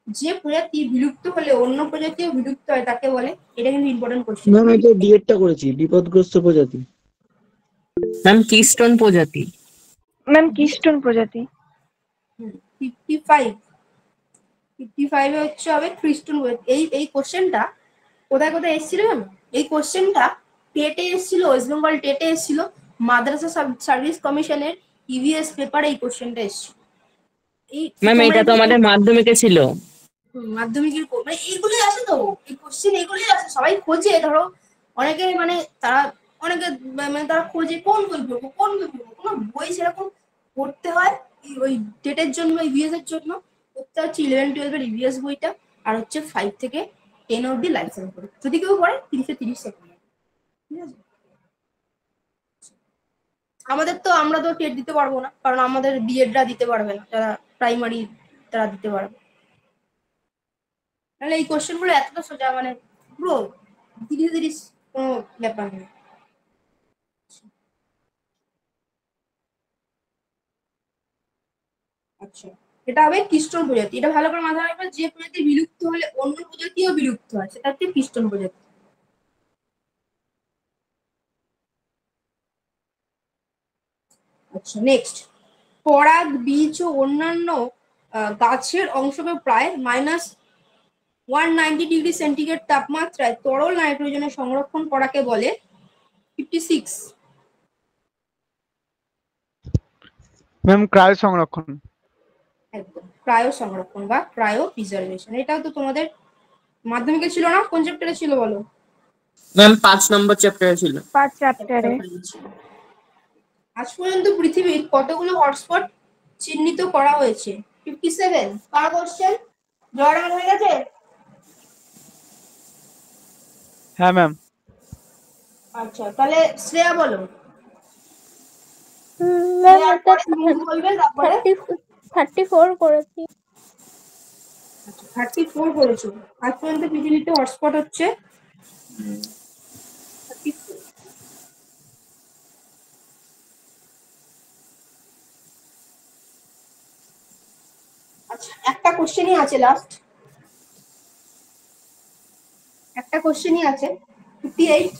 যে প্রজাতি বিলুপ্ত হলে অন্য প্রজাতিও বিলুপ্ত হয় তাকে বলে, এটা কিন্তু ইম্পর্টেন্ট কোশ্চেন। ম্যাম এটা ডিএডটা করেছি, বিপদগ্রস্ত প্রজাতি। ম্যাম কিস্টোন প্রজাতি। ম্যাম কিস্টোন প্রজাতি। 55 হচ্ছে হবে ক্রিস্টন প্রজাতি। এই কোশ্চেনটা কোথায় কোথায় এসেছিল জানো? এই কোশ্চেনটা টেটে এসেছিল, ওয়েস্ট বেঙ্গল টেটে এসেছিল, মাদ্রাসা সার্ভিস কমিশনের ইভিএস পেপারে এই কোশ্চেনটা এসেছিল। এই ম্যাম এটা তো আমাদের মাধ্যমিকে ছিল। মাধ্যমিকের মানে এইগুলোই আসে তো, এই কোশ্চেন এগুলোই আসে, সবাই খোঁজে। ধরো অনেকে মানে তারা অনেকে মানে তারা খোঁজে কোন বই পড়বো, কোন বই পড়বো, কোনো বই সেরকম পড়তে হয় ওই টেটের জন্য, ইভিএস এর জন্য পড়তে হচ্ছে 11-12 এর ইভিএস বইটা, আর হচ্ছে 5 থেকে 10 অব্দি লাইফ সায়েন্স পড়ে। যদি কেউ পড়ে 30 সেকেন্ড, ঠিক আছে। আমরা তো টেট দিতে পারবো না, কারণ আমাদের বিএডরা দিতে পারবে না, যারা প্রাইমারি তারা দিতে পারবে। তাহলে এই কোশ্চেন গুলো এতটা সোজা, মানে পুরো ধীরে ধীরে কোনো ব্যাপার নেই। আচ্ছা, এটা হবে কিস্টন প্রজাতি। এটা ভালো করে মাথায় রাখবে, যে প্রজাতি বিলুপ্ত হলে অন্য প্রজাতিও বিলুপ্ত হয়, সেটা হচ্ছে কিস্টন প্রজাতি। আচ্ছা, নেক্সট, পরাগ, বীজ ও অন্যান্য গাছের অংশকে প্রায় -190°C তাপমাত্রায় তরল নাইট্রোজেনে সংরক্ষণ করাকে বলে 56। ম্যাম ক্রায় সংরক্ষণ। একদম, ক্রায়ো সংরক্ষণ বা ক্রায়ো প্রিজার্ভেশন। এটাও তো তোমাদের মাধ্যমিকে ছিল না? কোন চ্যাপ্টারে ছিল বলো? ম্যাম 5 নম্বর চ্যাপ্টারে ছিল। 5 চ্যাপ্টারে। আজ পর্যন্ত পৃথিবীর কতগুলো হটস্পট চিহ্নিত করা হয়েছে? 57। কার কোশ্চেন? জয়রাম হয়ে গেছে? হ্যাঁ ম্যাম। আচ্ছা, তাহলে শ্রেয়া বলো। ম্যাম শ্রেয়ার এটা পরে তুমি বলবে, তারপরে 34 করেছি। 34 করেছো। আজ পর্যন্ত পৃথিবীতে হটস্পট হচ্ছে 34। আচ্ছা, একটা কোশ্চেনই আছে, লাস্ট একটা কোশ্চেনই আছে, 58।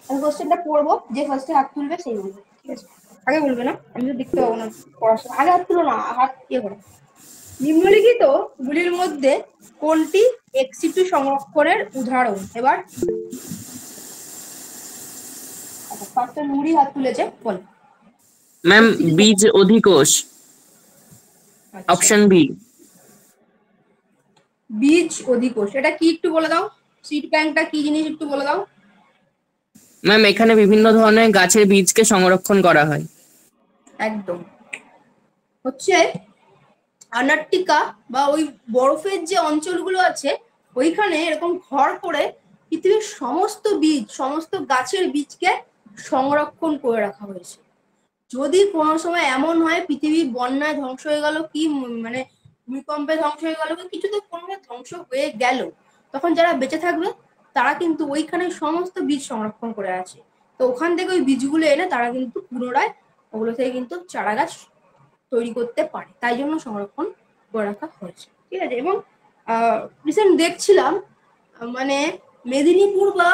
আমি কোশ্চেনটা পড়বো, যে ফার্স্টে হাত তুলবে সেই বলবে, ঠিক আছে? আগে বলবে না, আমি তো দেখতে পাবো না পড়াশোনা। আগে হাত তুলো না, হাত ইয়ে করো। নিম্নলিখিত গুলির মধ্যে কোনটি এক্সিটু সংরক্ষণের উদাহরণ? এবার ফার্স্টে নুরি হাত তুলেছে, বল। ম্যাম বীজ অধিকোষ, অপশন বি। বীজ অধিকোষ এটা কি একটু বলে দাও? সিড ব্যাংকটা কি জিনিস একটু বলে দাও। ম্যাম এখানে বিভিন্ন ধরনের গাছের বীজকে সংরক্ষণ করা হয়। একদম, হচ্ছে আন্টার্কটিকা বা ওই বরফের যে অঞ্চলগুলো আছে, ওইখানে এরকম ঘর করে পৃথিবীর সমস্ত বীজ, সমস্ত গাছের বীজকে সংরক্ষণ করে রাখা হয়েছে। যদি কোনো সময় এমন হয় পৃথিবী বন্যায় ধ্বংস হয়ে গেল, কি মানে ভূমিকম্পে ধ্বংস হয়ে গেল, বা কিছুতে কোনো ধ্বংস হয়ে গেল, তখন যারা বেঁচে থাকবে তারা কিন্তু ওইখানে সমস্ত বীজ সংরক্ষণ করে আছে। তো ওখান থেকে ওই বীজগুলো এনে তারা কিন্তু পুনরায় ওগুলো থেকে কিন্তু চারা গাছ তৈরি করতে পারে, তাই জন্য সংরক্ষণ করে রাখা হয়েছে, ঠিক আছে? এবং রিসেন্ট দেখছিলাম, মানে মেদিনীপুর বা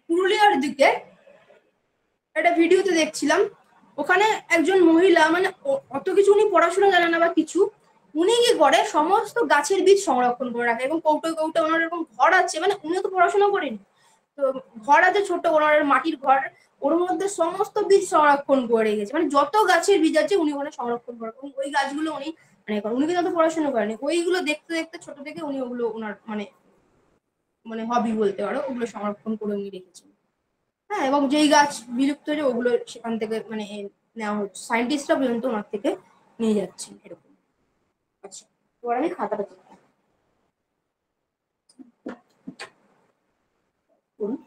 পুরুলিয়ার দিকে একটা ভিডিওতে দেখছিলাম, ওখানে একজন মহিলা, মানে অত কিছু উনি পড়াশোনা জানে না বা কিছু, উনি কি করে সমস্ত গাছের বীজ সংরক্ষণ করে রাখে এবং কৌটোয় কৌটোয় ওনার এরকম ঘর আছে, মানে উনিও তো পড়াশোনা করেনি, তো ঘর আছে ছোট ওনার মাটির ঘর, ওর মধ্যে সমস্ত বীজ সংরক্ষণ করে রেখেছে, মানে যত গাছের বীজ আছে উনি ওখানে সংরক্ষণ করে, এবং ওই গাছগুলো উনি মানে উনি কিন্তু অত পড়াশোনা করেনি, ওইগুলো দেখতে দেখতে ছোট থেকে উনি ওগুলো ওনার মানে মানে হবি বলতে পারো, ওগুলো সংরক্ষণ করে উনি রেখেছেন। হ্যাঁ, এবং যেই গাছ বিলুপ্ত হয়েছে ওগুলো সেখান থেকে মানে নেওয়া হচ্ছে, সায়েন্টিস্টরা পর্যন্ত ওনার থেকে নিয়ে যাচ্ছেন এরকম। আচ্ছা, এবার আমি খাতাটা করুন।